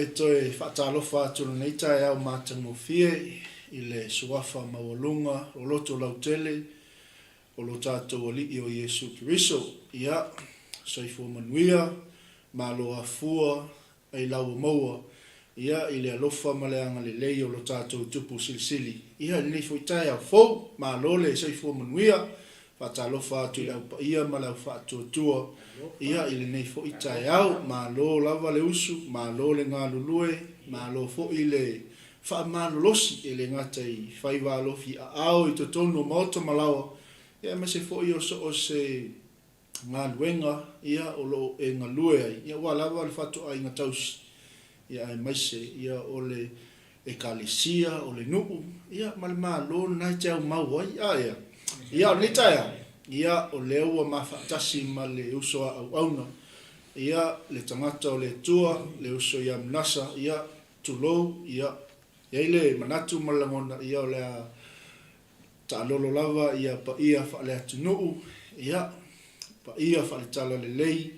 e toi whaatalofa tunu nei tai au mātango fie I le suafa mawalunga o loto lautele o lo tātou alii o Yesu Kiriso. Ia, soifua manuia, malo afua, ai lau maua. Ia, I le alofa maleanga le lei o lo tātou tupu silisili. Ia, ni fo tai au fau, malo le soifua manuia, whaatalofa atu lau pa ia malau whaatuatua. Ia, I le nei fo tai au, malo lava le usu, malo le ngā lulue, malo fo I le whaamānolosi e le ngata I whaiwalofi a au I totonu o maota malawa. Ia me se fo I o se ngā luenga, ia o lo e ngā lue ai. Ia walawa le whatu ai ngā tausi. Ia ai maise, ia o le ekalesia, o le nuu. Ia malima lo nai te au mau ai. Ia, ia o nitaia. Ia o le ua mawhaatasi ma le usoa au auna. Ia le tangata o le tua, le uso ia MANASA, ia tulou, ia le manatu malangona, ia o le ta'alolo lava, ia pa ia whaale atu nuu, ia pa ia whaale tala le lei,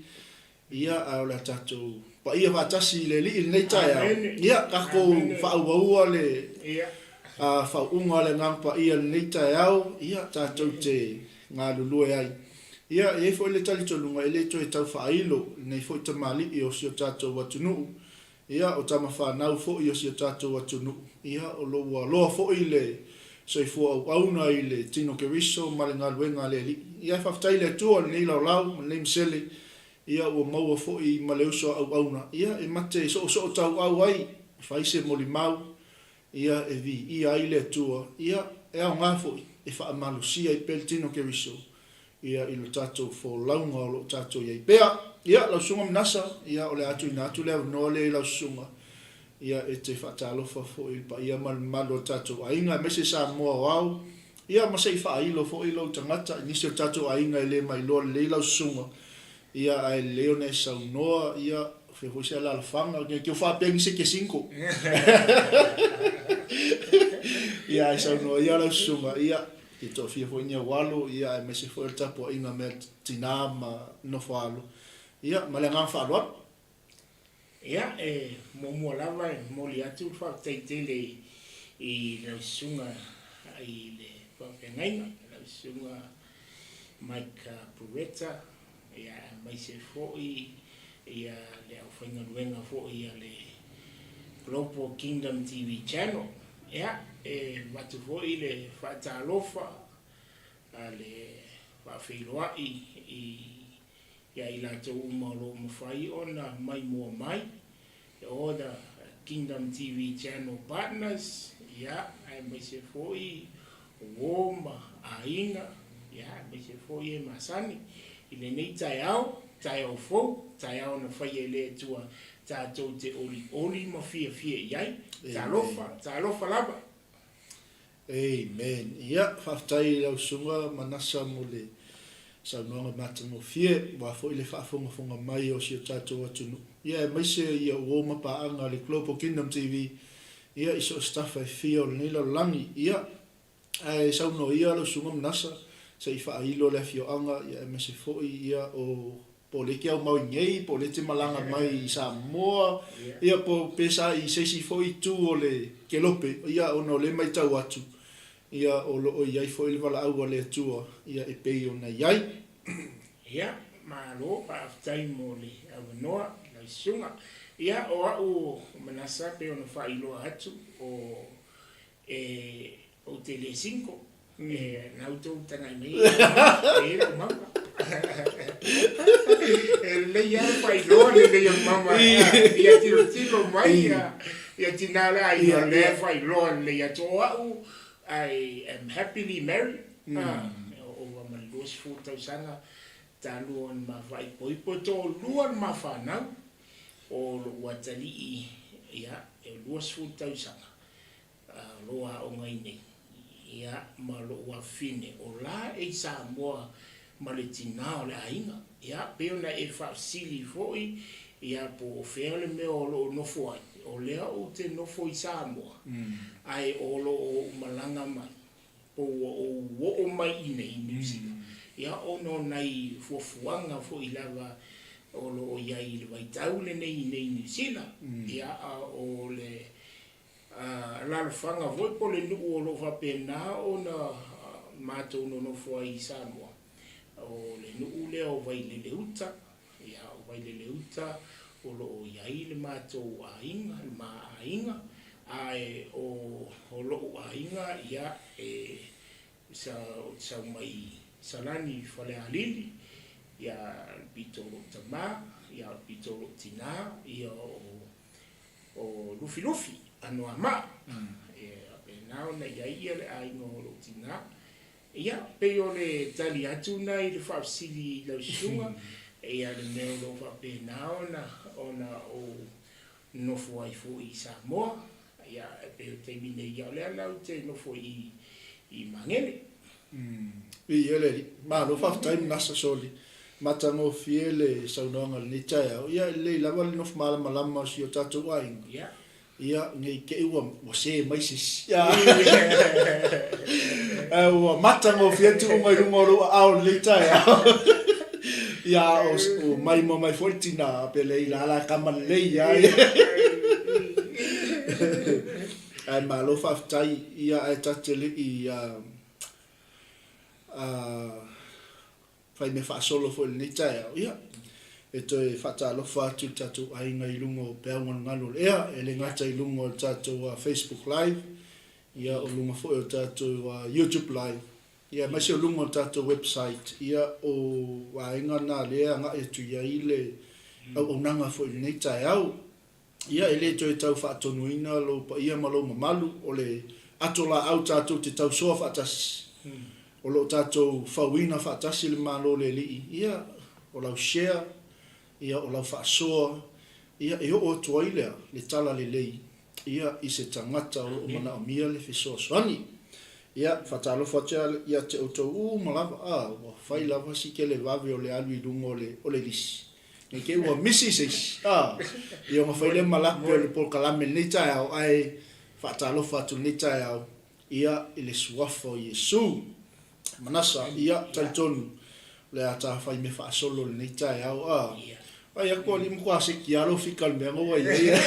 ia o le tatou, pa ia whaatasi le li nei taia, ia kako whaauaua le whauunga le ngampa ia le nei taia au, ia tatou te ngā lulue ai. Ia e fo le tali tolunga, le to e tau whailo, nei fo I tamali I o si o tatou watu nuu, ia o tama whanau fo I o si o tatou watu nuu, ia o loa fo I le soifua au auna I le tino keriso, male ngā luenga le li. Ia e whaftai le tua le nei lau, le msele, ia o maua fo I male uso au auna. Ia e mate so tau au ai, whaise moli mau, ia e vi, ia I le tua, ia e au ngā fo I, e whaamalusia I pel tino keriso. Ia I lo tatou fo launga o lo tatou iai pea. Ia lau sunga MANASA, ia o le atu ina atu leo no le lau sunga. Ia e te whaatalofa fo I pa ia malo tatou ainga, mese sa mua wau. Ia masai whailo fo I lau tangata, nisi o tatou ainga I le mai loa le lau sunga. Ia ai leo ne sau noa, ia whehoi se ala alafanga, kia whapengi se ke 5. Ia ai sau noa, ia lau sunga, ia I to fia fo nia walo, ia e mese fo el tapo inga me tina ma no falo. Ia, ma le ngā whaaloa. Ia, mo lava e moli atu whateitele I lau sunga I le whapengainga, lau sunga 𝚗𝗚𝚑𝚗𝚑, ia mai se fo'i, ia le au whainga ruenga fo'i ia le Global Kingdom TV channel. Ia, watu fo'i le whaatalofa, le whawhiroai ia I lato umaro mawhai ona mai mua mai. O the Kingdom TV channel partners, ia, ai mai se fo'i woma ainga, ia, mai se fo'i masani. I le nei tai au fou, tai au na whai e le tua tātou te oli ma fia iai. Talofa lava. Amen. Ia, whaftai lau sunga MANASA mo le saunoanga matango fie, wa fo I le whaafonga mai o si o tātou atunu. Ia, mai se ia uoma paanga le Global Kingdom TV, ia iso staff ai fia o le nila langi, ia, ai sauno ia lau sunga MANASA, sa I whailo le fioanga, ia mai se fo ia o po le kia mau ngei, po le te malanga mai I Samoa, ia po pesa I seisi fo I tu o le kelope, ia ono le mai tau atu, ia o lo o iai fo I le VALAAU le atua, ia e pei o na iai. Ia, ma lo pa aftai mo le awanoa, lai sunga. Ia o au MANASA pe ono whailo atu o tele 5, nautou tangai mei, e mama. Le ia whailo le ia mama, ia tiro mai, ia tinala ia le whailo le ia toa au, I am happily married. O malos 𝚜𝚑𝚙𝚢 taluan ma vai poipo to luan ma whanau o watali ia e luas 𝚜𝚑𝚙 loa o ngai nei ia ma loa fine o la e Samoa ma le tina o le ainga ia peona e whaasili foi ia po whele me o lo nofo ai o lea o te nofo I Samoa ai o lo o malanga mai po o mai ine ia ono nai fuafuanga fo I lava o lo iai le vaitau le nei ni sila ia o le la fanga voi po le nu o lo fa pena ona mato no foi sanwa o le nu le o vai le uta ia o vai le uta o lo iai le mato ainga ma ainga ai o lo ainga ia sa mai salani fale alili ia pitolo tama ia pitolo tina ia o lufi anu ama e nao na ia le ainga o lo tina ia pe o le tali atu nai le whaafsili lau sunga ia le meo lo whape nao ona o nofo ai fo i Samoa ia pe o te mine ia le alau te nofo i mangele i ele ma lo fa time nasa soli mata mo fiele saunanga ni taia ia le lava le nof mala malama si o tatu ai ia nei ke ua o se mai si ia o mata mo fietu o mai rumoro au le taia ia o mai mo mai fortina pele ila la kamale ia ai ma lo fa tai ia ai tatele ia fai me fa solo fo le taia ia e to e fata lo fa tu tatu ai ngai lungo pe ngon ngalo ia e le ngata i lungo tatu Facebook live ia o lungo fo tatu YouTube live ia ma se lungo tatu website ia o wa inga na le nga e tu ia ile o nanga fo le taia ia ele to e tau fa tonuina lo pa ia malo malu o le atola au tatu te tau so fa tas o lo tato fawina fa tasi le malo le li ia o la share ia o la fa so ia e o toile le tala le lei ia i se tangata o mana mia le fiso swani ia fa talo fa ia te o to malava o fai lava si ke le vave o le alu i lungo o le lis e ke o misi se ia ma fai le malape le por kalame ni tae ai fa talo fa tu ni tae ia ile suafo Yesu manasa ia taitonu le ata fai me fa solo le tae ai ko li mo se kialo fikal me ngo ia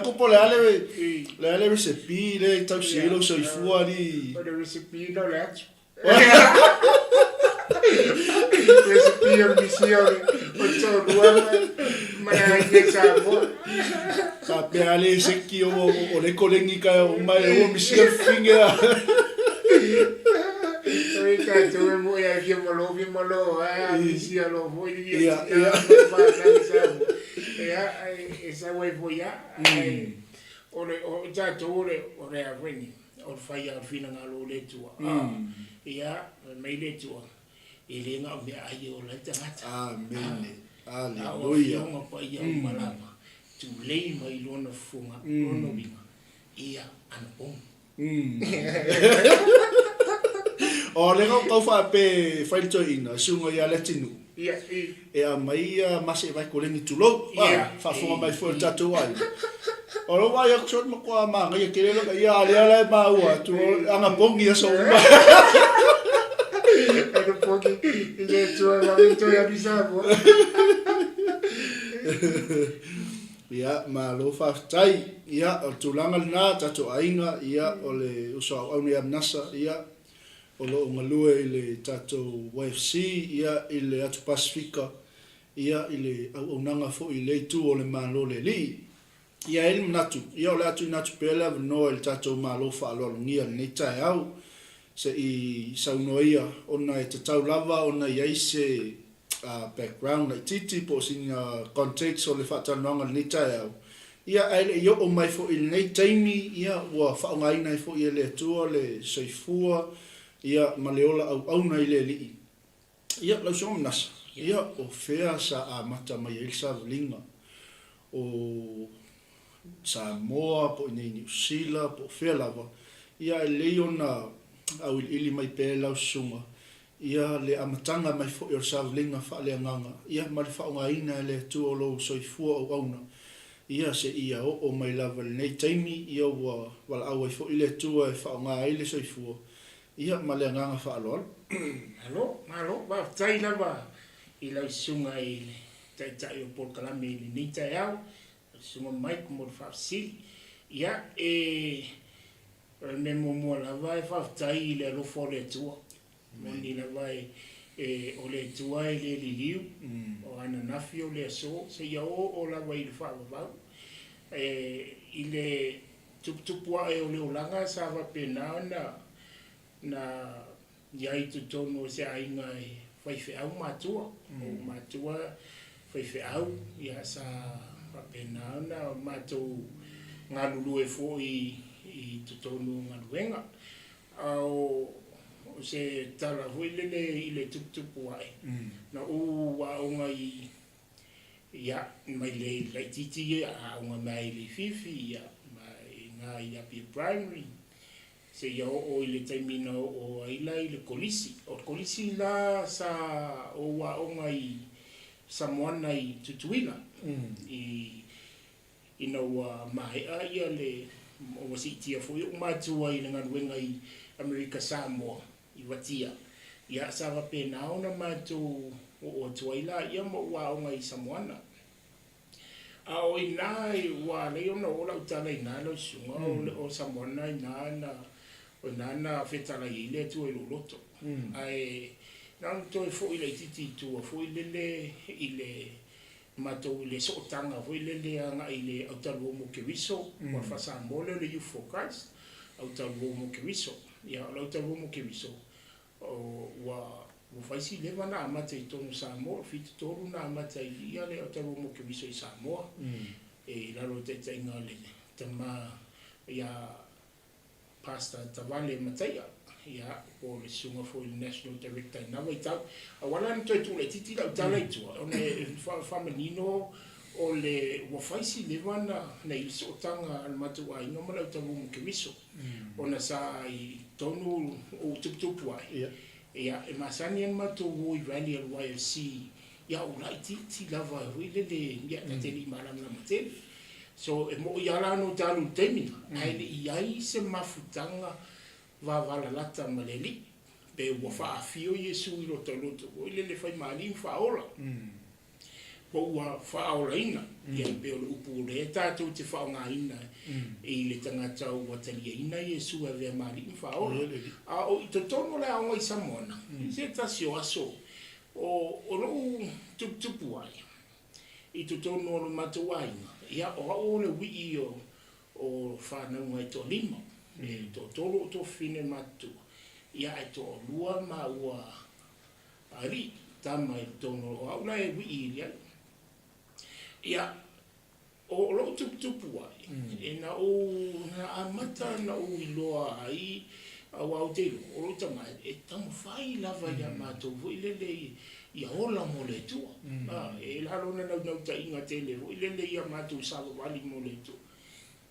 ko po le ale se pi le tau silo so ifuari o le recipe no le atu recipe o misio o to mai e sa mo sa pe ale se ki o le kolengi ka o mai o misio finga Oika tu mo ya que malo si a lo voy ya esa way voy ya o ya tu o aveni o fai al fina ngalo le tu ya me le tu ele nga me ai o la tangata amen haleluya o pa ya malama tu le mai lona funga lona binga ia anpong o le ko fa pe fai to ina sunga ya le tinu ia e a mai mase vai ko le ni tulo fa fo mai fo tatu ai o lo vai ko shot mo ko ma ngai ke le ia le ma wa tu anga pongi so ma e pongi ile tu ma to ya bisabo ia ma lo fa tai ia o tulanga na tatu ainga ia o le uso au ni MANASA ia o lo ngalue ile tato YFC ia ile atu Pasifika ia ile au nanga fo ile tu o le malo le li ia ele natu ia o le atu natu pela no el tato malo fa lo ngia ni tai au se i saunoia ona e tau lava ona ia se background like titi po sin context o le fatananga ni tai au ia ele yo o mai fo ile nei taimi ia wa fa ngai nai fo ile tu le soifua ia maleola au nei le li ia la so MANASA ia o fea sa a mata mai elsa linga o Samoa po nei New Zealand po fea lava ia leona au ili mai pela sunga ia le amatanga mai fo elsa linga fa le nganga ia mal fa ngaina le tu o lo soifua o auna ia se ia o mai lava nei taimi ia wa wal au fo ile tu e fa ngai le soifua ia malenganga fa alol malo ba tai lava I lau sunga I le tai o Port Kalame I le ni tai au. Sunga mai mo le whaafasili. Ia me mo la vai whaaftai I le alofo le atua. Moni la vai o le atua I le liliu. O ana nafi o le aso. Se ia o la vai le whaavavau. I le tupua o le olanga sa wapena na iai tutono se ainga whaiwheau matua. O matua whaiwheau ia sa wapena na matou ngā lulu e fo I tutono ngā luenga. O se tala hui lele I le tupua e. Na wa onga ia mai le laititi a onga mai le fifi ia mai ngā ia pia primary se ia o I le taimina o aila I le kolisi o kolisi la sa o wa onga I Samoana I tutuina I na wa mai a ia le o wasi tia fui o matua I le ngaruenga I Amerika Samoa I watia ia sa wapena ona matua o tuaila ia mo wa onga I Samoana. A o ina wa le ona o la utala ina lo sunga o Samoana ina o ina fetala I le tu I loto. Ai nang to fo I le titi tu fo I le mato le sotanga fo I le anga I le autalu mo kewiso wa fa Samoa le you for Christ autalu mo kewiso ia autalu mo kewiso o wa o faisi leva na amata I tonu Samoa, fitu toru na amata I ia le ataru mo ke miso I Samoa. E lalo te inga le tama ia Pastor Tavale Mataia, ia o le sunga fo I National Director na wai tau. A wala ni toi tu le titi la utala I tua. O ne whamanino o le wa faisi leva na I so tanga al matu a inga mala ataru mo ke miso. O na sa I tonu o tuputupu ai. Ia e masani en mato wo I rally al YFC ia o lai ti lava hui le ia na teli malam na mateli so e mo ia la no talu temina ai le iai se mafutanga va valalata maleli pe wo fa afio Yesu I loto wo le fai mali fa ola po wa fa ola ina ia pe o upu le tatu te fa nga ina e le tangata o watalia ina Yesu a vea mali fa ola a o to tono le a I Samoana se tasio aso o lo tupu ai I to tono lo matua ina ia o le wi o fa na ngai to lima e to tolo to fine matu ia e to lua ma ua ari tama I tono o la e wi ia o lo tupu ai e na o na amata na o iloa ai a wau te o lo tama e tamu fai lava ia mato vo ilele ia ola mo le tua e lalo na nau ta inga tele vo ilele ia mato sa wali mo le tua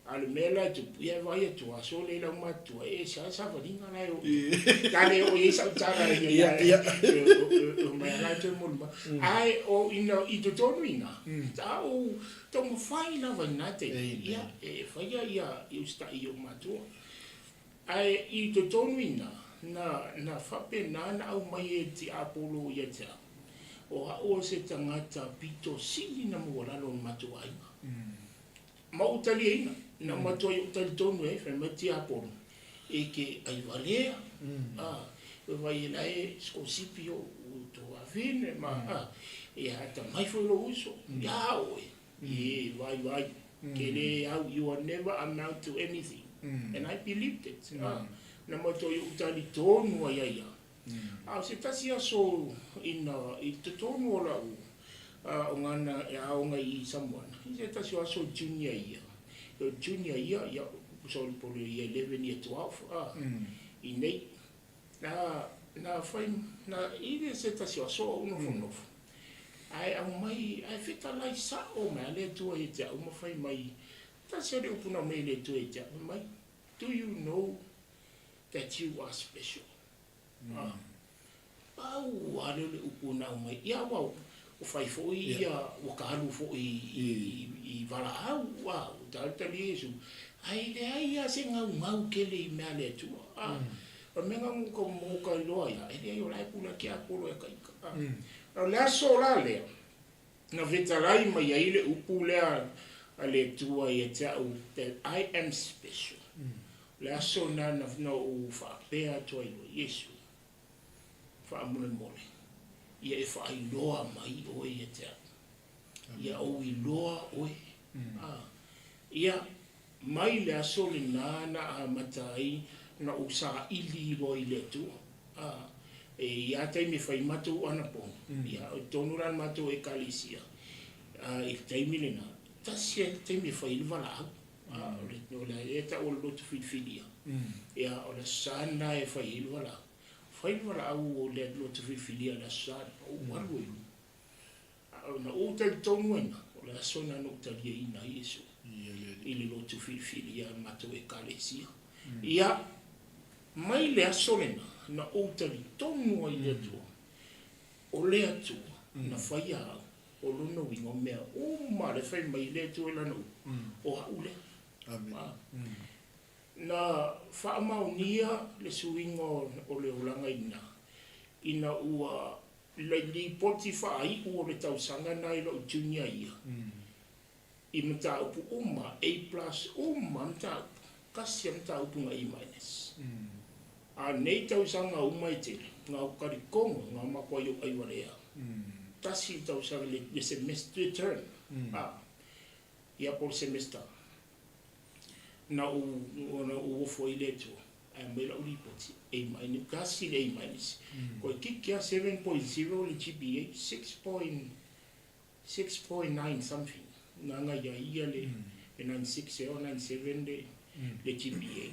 ale mela tu ia vai tu aso le la mato e sa valinga na o dale o isa tara ia o mai la tu mo ai o ina I to tonu ina ta o tomo fai lava na te ia e fai ia I sta I o mato ai I to tonu ina na whapena na au mai e ti apolo ia te o o se tangata pito sili na mo lalo matua ina ma utali ina na matua utali tonu e fa mati apolo e ke ai valea vai na e scosipio to avine ma e hata mai foi lo uso ya o e vai ke le you are never amount to anything and I believed it na mato utali tonu ai a se tasi aso I te tonu o lau o ngana e aonga I Samoana se tasi aso junior ia so polo ia 11 ia 12 I nei na fai na ile se tasi aso uno fonofo ai au mai ai fita lai sa o mai le tua e te au mawhai mai tasi ore upuna mai le tua e te mai do you know that you are special pau ale le upuna mai ia wau o fai foi ia o kalu foi I VALAAU wa tali Yesu ai le ai se ngau ke le me ale tua menga ko mo ka loa ya e yo lai pula ki apolo e kai ka la so la le na vetalai mai ile upulea ale tua e te au that I am special la so na no u fa pe to Yesu fa mole mole ia e fa i loa mai o e te ia o i loa o ia mai le aso le nana a matai na usa ili lo i le tu e ia tai me fai matu ana po ia o tonuran matu e kalisia e tai me le na tasia tai me fai le VALAAU le no la e ta o lo tu filia ia o le sana e fai le VALAAU fai le VALAAU o le lo tu filia la sana o waru na o tai tonuena o le sona no talia ina Yesu ili lo tu filia matu e kalisia ia mai le asolena na outali tonu ai le tu o le atu na fai a o luna wingo mea o ma le fai mai le tu la no o haule na fa maunia le suingo o le ulanga ina ua le li poti fa ai o le tausanga nai lo junior ia i mta upu uma A+ uma mta kasi mta upu nga A-. A nei tausanga uma i te ngā ukarikongo ngā makwa yo ai warea tasi tausanga le semester term ia por semester na u ofo i le tu me la uri poti A-, kasi le A-. Ko kikia 7.0 le GPA 6.9 something nanga ia le 96 or 97 le GPA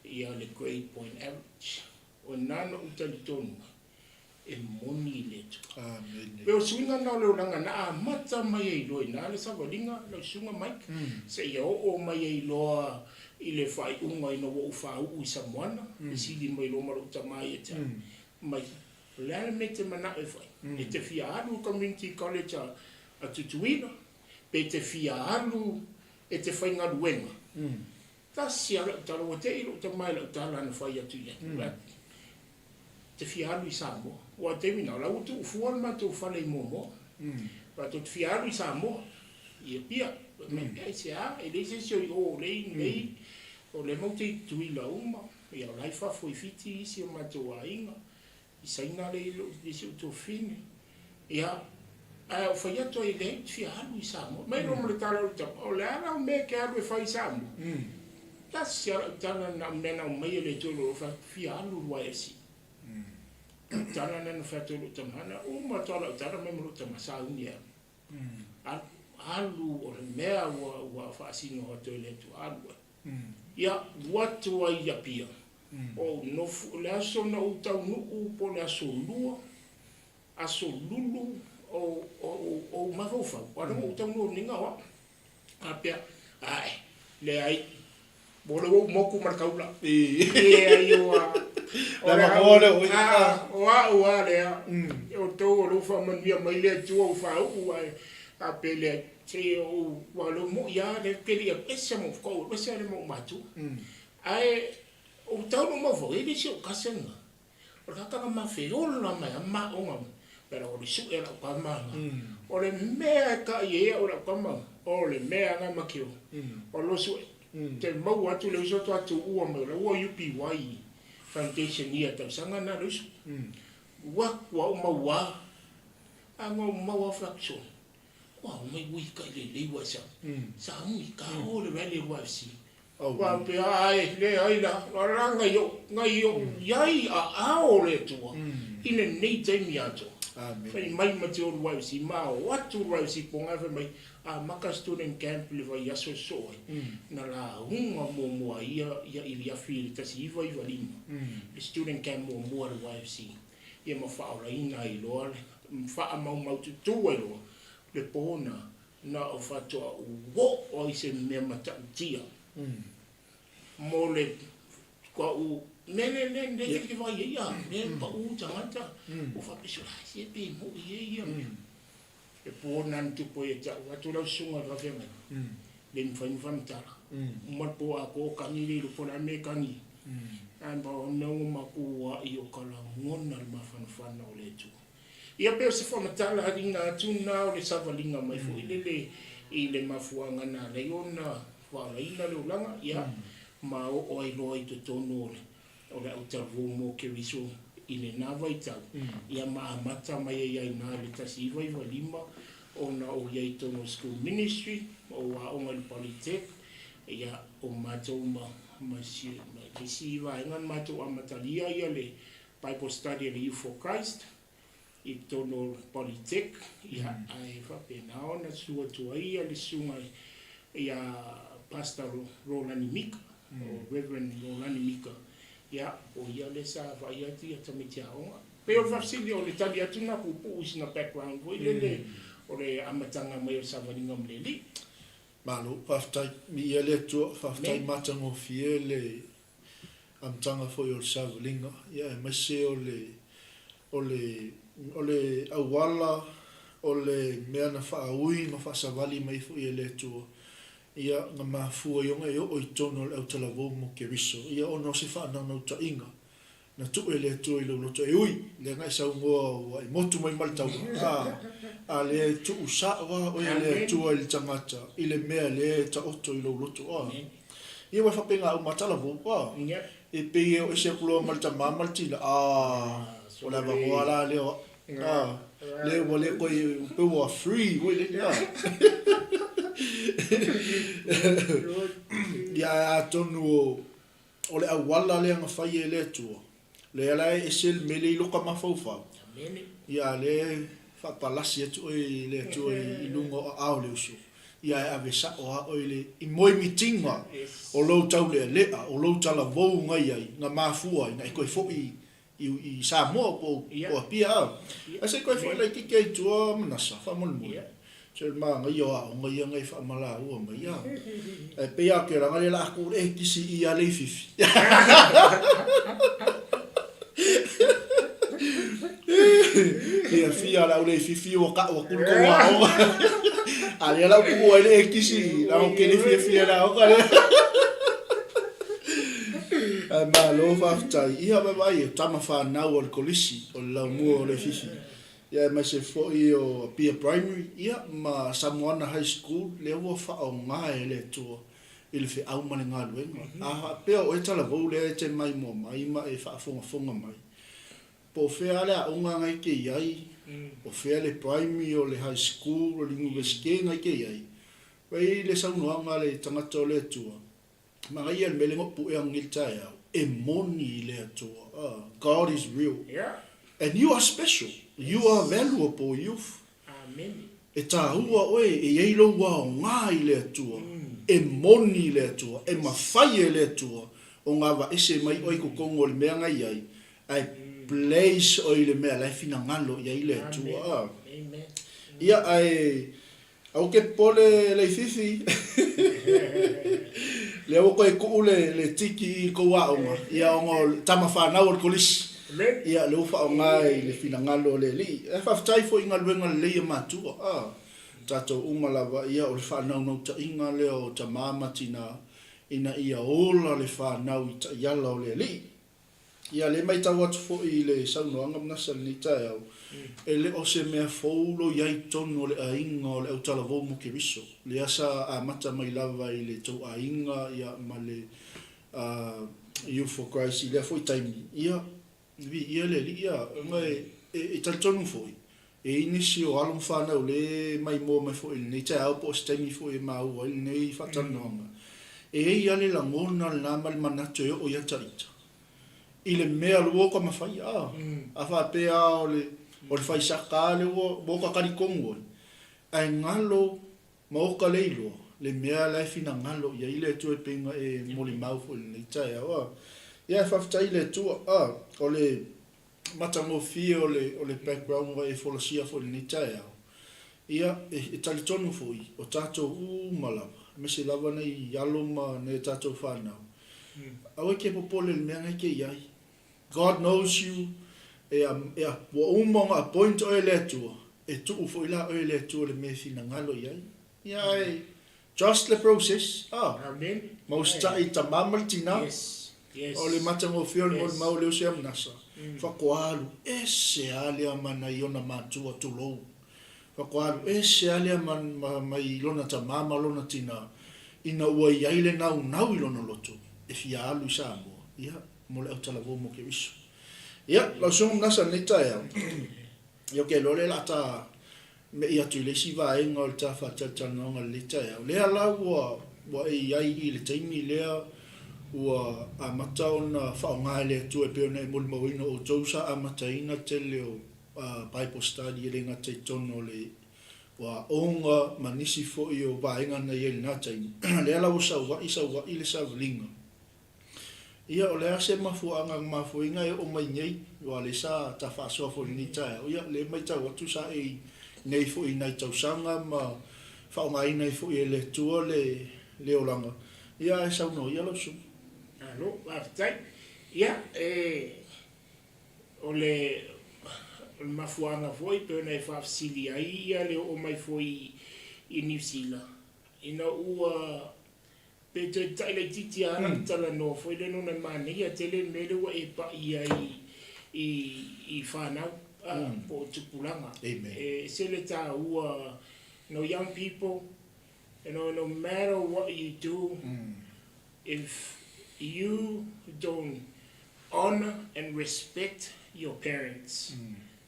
ia le grade point average o nana utali tonu e moni le tu pero swinga na le langa na mata mai ai loi na le savalinga le sunga mai se ia o mai ai loa i le fai unga ina wo fa u Samoana si di mai lo maro tamai e ta mai le mete mana e fai e te fia alu community college a tutuina pe te fia alu e te whainga ruenga. Ta sia la talo te ilo te mai la tala na whai atu ia. Te fia alu i Samoa. Wa te mina la utu ufuan ma tu whale i momo. Wa tu te fia alu i Samoa. Ia pia. Me ai se a e le se sio i o lei o le mau te tui la uma. Ia lai whafo i fiti isi o mato a inga. I saina le ilo i si uto fine. Ia o fai atu i le fia alu i Samoa. Mai no mo le tala uta. O le ala o me ke alu e fai Samoa. Ta sia tana na mena o mai le tolo o fia alu YFC. Tana na fa tolo tamana o ma tala tala me mo tama sa unia. Alu o le mea wa fa sino o tole tu alu. Ia watu ai ia pia. O no le aso na uta no po le aso lua. Aso lulu o mafofa. Wa no uta no ninga wa. Apia ai le ai bole wo moku markaula. Ai o la bole o le o to lo fa mania mai le tu o fa o apele te o walo mo ya le kelia pesa mo ko pesa le mo matu. Ai o tau no mo fo ele se o kasenga. O tata ma fe o la ma o ngam. Pero o su era pa ma. O le mea ka ye o la pa ma. O le mea nga makio. O lo su te mau atu le uso atu ua me la ua UPY foundation ia tau sanga na rusu. Wa o maua. Ango maua fraction. Wa mai ui ka le wasa. Sa mui ka o le vale wasi. Wa pe ai le ai la ranga yo ngai yo yai a o le tua. Ine nei te mi ato. Fai mai mate o wasi ma watu wasi ponga fa mai a maka student camp le vai aso so na la hunga mo ia ilia feel tasi iva lima. The student camp mo le YFC. Ia ma fa ora ina I lo fa mau tu lo le pona na o fa to wo o se me mata tia. Mo le ko u ne ke vai ia ne pa u tangata o fa piso se pe mo ia e pona ntu po e ta wa tu la sunga va venga le mfani famtala mo po a ko kanili lo pona me kani An ba no makua I o kala ngona ma fanfana o le tu. Ia pe se fa matala adinga tuna o le savalinga mai fo I le mafuanga na le ona wala ina le ulanga ia ma o ai loi to tono o le 𝚟𝚑𝚎𝚘𝚡 I le nava I tau. Ia maamata mai ai na le tasi iwa iwa lima ona o iai tono school ministry o wa o ngal politek ia o matou ma si va ngan matou amatalia ia le Bible study le Youth for Christ I tono politek ia ai fa pena ona sua tuai le sunga ia pastor Rolani Mika o Reverend Rolani Mika ia o ia le sa va ia ti tamitiaonga pe o fasili o le tali atuna ku pu background o le o le amatanga mai o savalinga mleli malo faftai mi ia le tu faftai matango fie le amtanga fo o savalinga ia mai se o le awala o le mea na whaaui ma whaasawali mai fo ia le tu ia nga mafua yonga o I tono le 𝚟𝚑𝚎𝚘𝚡𝗥 ia ono se whaanau ta inga na tu le tu I lo loto ui le ngai sa ungoa wa I motu mai maltau a le tu usa wa o le tu I tangata I le mea le ta oto I lo loto ia wa whapenga au matala vo e pe o se kulo malta mamaltila o la vangoala le o le wa le koi pe wa free we le ia tonu o le awala le nga fai le tu le ala e sel mele I loka mafaufa ia le fa palasi tu le tu I lungo au le usu ia ave sa o le I moi mitinga o lo tau le o lo tala vou ngai ai nga mafua nga ko fo I sa mo po o pia ase ko fo le kike tu manasa fa mo mo se ma ngai o ngai fa mala o mai ia e pe ia ke ranga le la ku e kisi ia le fifi ia fia la le fifi o ka o ku ko wa ale la ku o le kisi la o ke le fifi la o ka le ma lo fa tai ia ba vai tama fa na o le kolisi o la mo le fifi ia ma se fo I o pia primary ia ma Samoana high school le wo fa o ngai le tu il fe au male nga luenga a pe o tala vo le te mai mo mai ma e fa fonga mai po fe ale a unga ngai ke ai o fe le primary o le high school o le university ngai ke ai wei le sa no nga le tanga to le tu ma ngai el mele ngo pu e ngil tai e moni le tu God is real and you are special you are valuable youth amen e ta ua oe e eilo wa o ngai le tua e moni le tua e mawhai le tua o ngā wa ese mai oi ko kongo le mea ngai ai ai place oi le mea lai fina ngalo i ai le tua ia ai au ke pole le fifi le o koe kuu le tiki I ko waonga ia o ngā tama whanau o kolisi ia le ufa o ngai le fina ngalo le li e whaftai fo inga luenga le ia matua tato umalawa ia o le whanau nau ta inga le o ta mamatina ina ia ola le whanau I ta iala o le li ia le mai tau atu fo I le saunoanga manasa ni tai au e le o se mea faulo iai tono le ainga o le au tala vau mo ke riso le asa a mata mai lava I le tau ainga ia ma le Youth for Christ I le foi taimi ia ia le ia ngai e tonu foi e inisi o alum fana o le mai mo mai foi nei tai au po stemi foi ma o nei fatanonga e ia le la ngona la mal manato o ia tarita ile mea lo ko ma fai a fa pe o le fai sakale o bo ka kali kongo ai ngalo mo ka leilo le mea la fina ngalo ia ile tu e penga e moli mau foi nei tai au ia whaftai le tua o le matango fie o le background wa e folosia fo le nitai au ia e tali tonu foi o tato malawa me se lava nei yalo ma ne tato whanau awe ke popole le mea ngai ke iai God knows you e wa umonga a point o le tua e tu ufo ila o le tua le me fina ngalo iai ia trust the process amen most ta mamal tina O le matango fio le mau leo se MANASA. Whakoalu, se alea mana i ona mātua tulou. Whakoalu, se alea mai lona ta mama lona tina. Ina ua iaile nau i lona loto. E fia alu i sa moa. Ia, mo le au talawo mo ke iso. Ia, lau sunga MANASA nei tae au. Ia ke lole la ta me ia tu le si va enga o le ta whatatanga le tae au. Lea lau wa iai i le taimi lea ua amata ona whaonga le tu e peona e muli mawina o tausa amata ina te leo Bible study e le ngata i tono le wa onga manisi fo i o vaenga na i na taimi. Lea lau sa wa i le sa vlinga. Ia o lea se mafuanga mafuinga e o mai nei wa le sa ta whaasua fo ni tae. O ia le mai tau atu sa e nei fo i nai tausanga ma whaonga ina i fo i le tua le olanga. Ia e sau no ia lau su. Alo, aftai. Ia, o le mafuanga foi pe na whaafsili ai ia le o mai foi i New Zealand. Ina ua pe te taile titi ana tala no foi le no na mane ia tele mele wa e pa ia i whanau po tupulanga. Se le ta ua no young people, you know, no matter what you do, if you don't honor and respect your parents,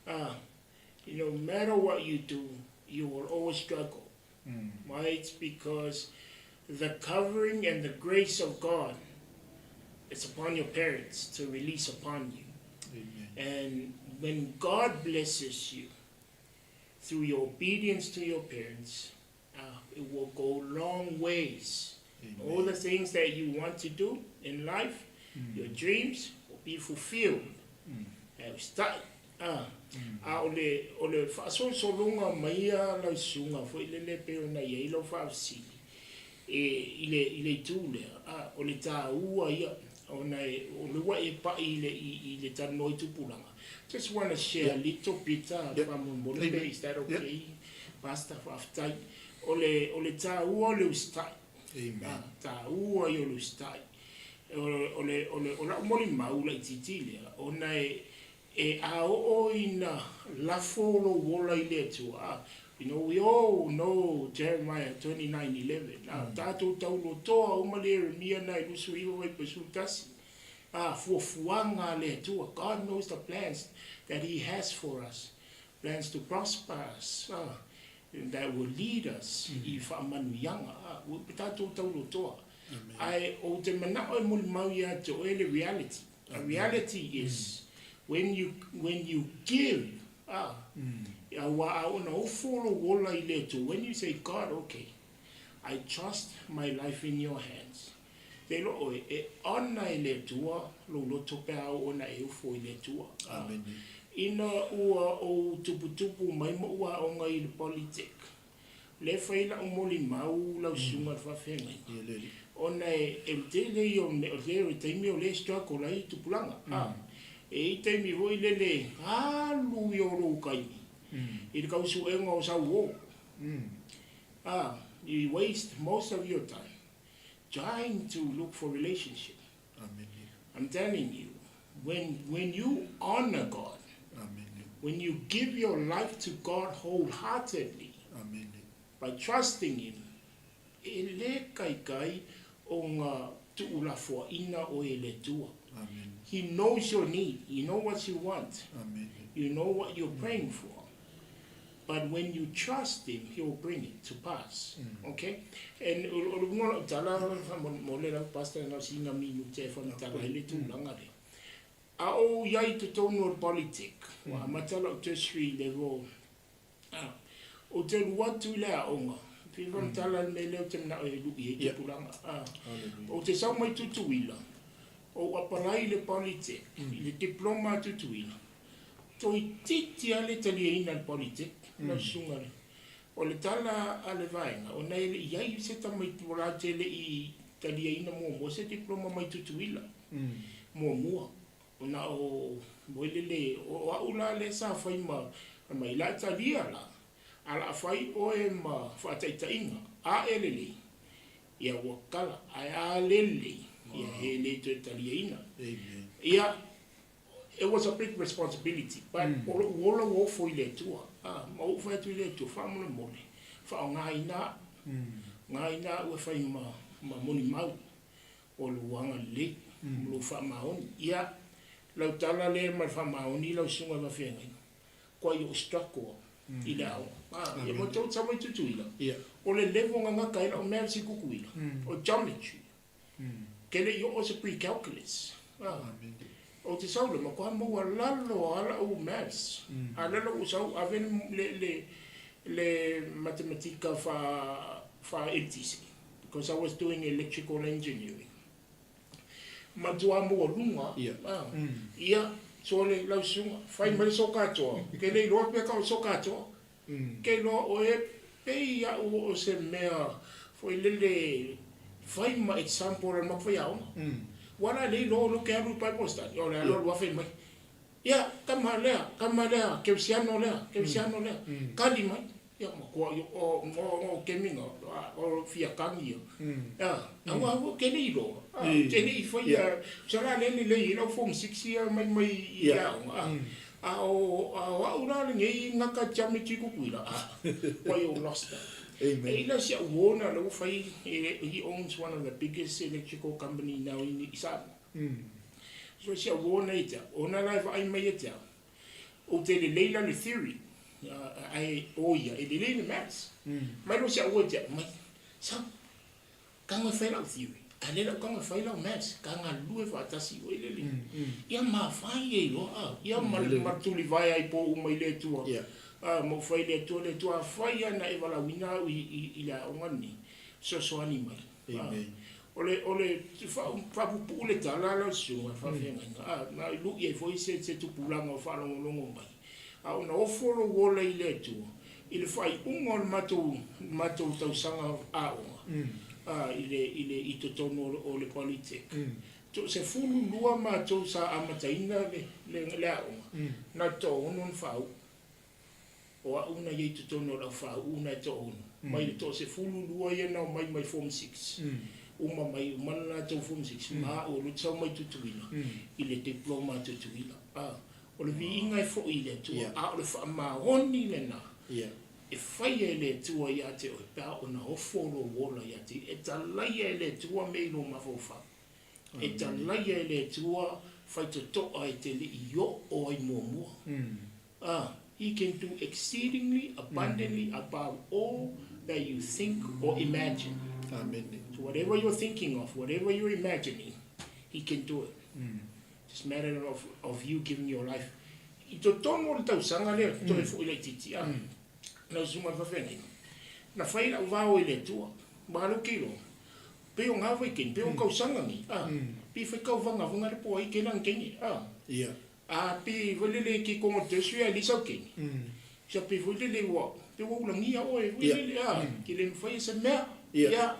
no matter what you do, you will always struggle. Why? It's because the covering and the grace of God is upon your parents to release upon you. And when God blesses you through your obedience to your parents, it will go long ways. All the things that you want to do in life, your dreams will be fulfilled. Start. Ole faso solunga maia la sunga fo ile pe na ye lo fa si ile tule ole ta ua ia ona ole wa e pa ile ta no tupulanga. Just want to share a little bit from Molope. Is that okay? Pastor after ole ta ua le start. Amen. Ta ua yo le start. Ole moli maula titile ona ao ina la folo wola ile tu you know, we all know Jeremiah 29:11. Tato taulo toa umale mia na ilusu iwa pesultasi. Fuanga le tu. God knows the plans that He has for us, plans to prosper us, that will lead us. If amanu yanga, tato taulo toa. I o te mana o mul mauia to ele reality. A reality is when you give, when you say, God, okay, I trust my life in your hands. Te lo e ona ile tua lo tope au ona e ufo ile tua. Amen. Ina ua o tupu mai mo ua o ngai politik. Le faila o moli mau la sunga fa fenga. Ona e tele yo ne o le taimi o le struggle ai tupulanga. E taimi hoi lele alu yo lo kai. I ka usu e ngo sa wo. You waste most of your time trying to look for relationship. Amen. I'm telling you, when you honor God, amen, when you give your life to God wholeheartedly, amen, by trusting Him, ele kai o ngā tuula fo ina o ele tua. Amen. He knows your need. You know what you want. Amen. You know what you're praying for. But when you trust Him, He will bring it to pass. Okay? And pastor na singa minute from tala ile tu langare. Ao yai to tono politic. Wa matala tertiary level. O te watu la onga. From tala mele te na e lu i te pulanga. O te sa mai tutuila. O apalai le politic. Le diploma tutuila. To titi ale tali ina politic. No sungare. O le tala ale vainga. O nei iai se ta mai tura tele I tali ina mo se diploma mai tutuila. Mua. O na o moilele o aula le sa fai mai la tali ala. Ala fai o e ma fa taita inga. A elele. Ia wakala. A lele. Ia he le te taliaina. Amen. Ia, it was a big responsibility, but ola wo fo I le tua. Ma o fa tu le tu fa mo mo. Fa nga ina o fa ma moni mau. O luanga le lo fa maoni. Ia, lau tala le ma fa maoni lau sunga ma fenga. Ko I strako I le au. Ia mo tau tsa mai tutu ila. Ia. O le levo nga kai la o mea si kuku ila. O geometry. Kele I o se pre-calculus. O te saule, ma koha maua lalo ala o maths. A lalo o sau, a vene le matematika fa MTC. Because I was doing electrical engineering. Ma tua mua lunga. Ia, so le lau sunga. Fai mai soka toa. Kele I loa peka o soka toa. Kele loa o e pei a o se mea. Foi lele fai ma example al mak fai au. Wala le lo ke alu pa posta. Yo le lo fai mai. Ya, kamalea, keusiano lea. Kali mai. Ya mo ko o keminga o fia kangi. Ya, awa ke le lo. Ke le foi sala le lo form 6 year mai ya. A ora le ngai ngaka chami chiku kuila. Ko yo lost that. Amen. He owns one of the biggest electrical company now in Islam. So she warned it. Ona life I made it. O te leila le theory. I the leila maths. My no she warned it. My so kanga fail out theory. And then kanga fail out maths. Kanga lue fa tasi o ile. Ia ma fai e lo. Ia ma matuli vai ai po mai le tua. Mo fai le tua fai ana e wala wina I la ongani so ani mai. Amen. Ole fa pu le tala la so fa venga. Na lu ye foi se tu pulanga fa longo mai. Ona o folo wola I le tua. Il fai ngol mato tau sanga ile I totono o le politik. To se fulu lua mato sa amataina le na to onon fa o una ye to tono la fa una to on mai to se fulu lua ye na mai form 6 uma mai mana to form 6 ma o lu tsa mai tutuina ile diploma tutuina o le vinga fo ile tu o le fa ma honi le na e fai le tu ya te o pa ona o folo wola ya te e talai le tu me no ma fo fa e talai le tu fai to ai te li yo o ai mo He can do exceedingly abundantly above all that you think or imagine. Amen. So whatever you're thinking of, whatever you're imagining, He can do it. Just a matter of you giving your life. I to tono le tau sanga le to e fo ile titi na zuma fa fenga. Na fai la va o ile tua. Ba lo kilo. Pe o nga vai ken, pe o kau sanga ni. Pi fa kau vanga vanga le po ai ke lang kengi. Yeah. Pi volele ki kongo te sui ali sa keni. Sa pi volele wa. Te wo la ngia oe. Volele ki le fai se mea. Ia.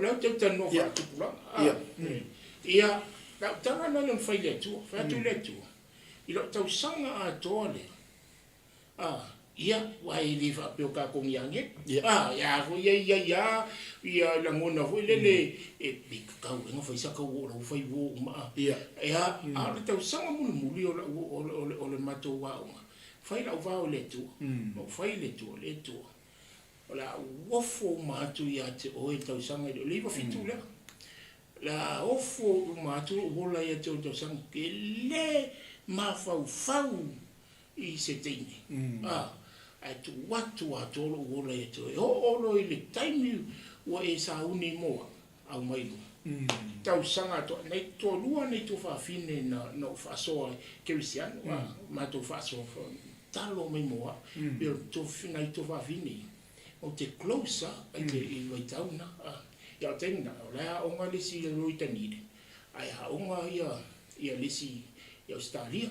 La te tano fa tupula. Ia. La tanga na le fai le tu. Fa tu le tu. Ilo tau sanga a tole. Ia wa ili fa pe ka kong yange. Ya fu ia la ngona fu lele e big ka ngo fa isa ka wo lo fa wo ma. Ia a tau sanga muli o le mato wa. Fa ila va o le tu. Mo fa ile tu le tu. La wofo ma tu ya te o e tau sanga le va fitu la. La ofo ma tu o la ya te tau sanga ke le ma fau I se teine. Tu watu atolo wola e to o ile time wa e sa uni moa au mai tau sanga to nei to lua nei to fa fine na no fa so Cristiano ma to fa so talo mai moa per to fina to fa fine o te closer ai te I vai tauna ya tenga la o ngali si lo itanide ai ha o ia lisi ya Australia.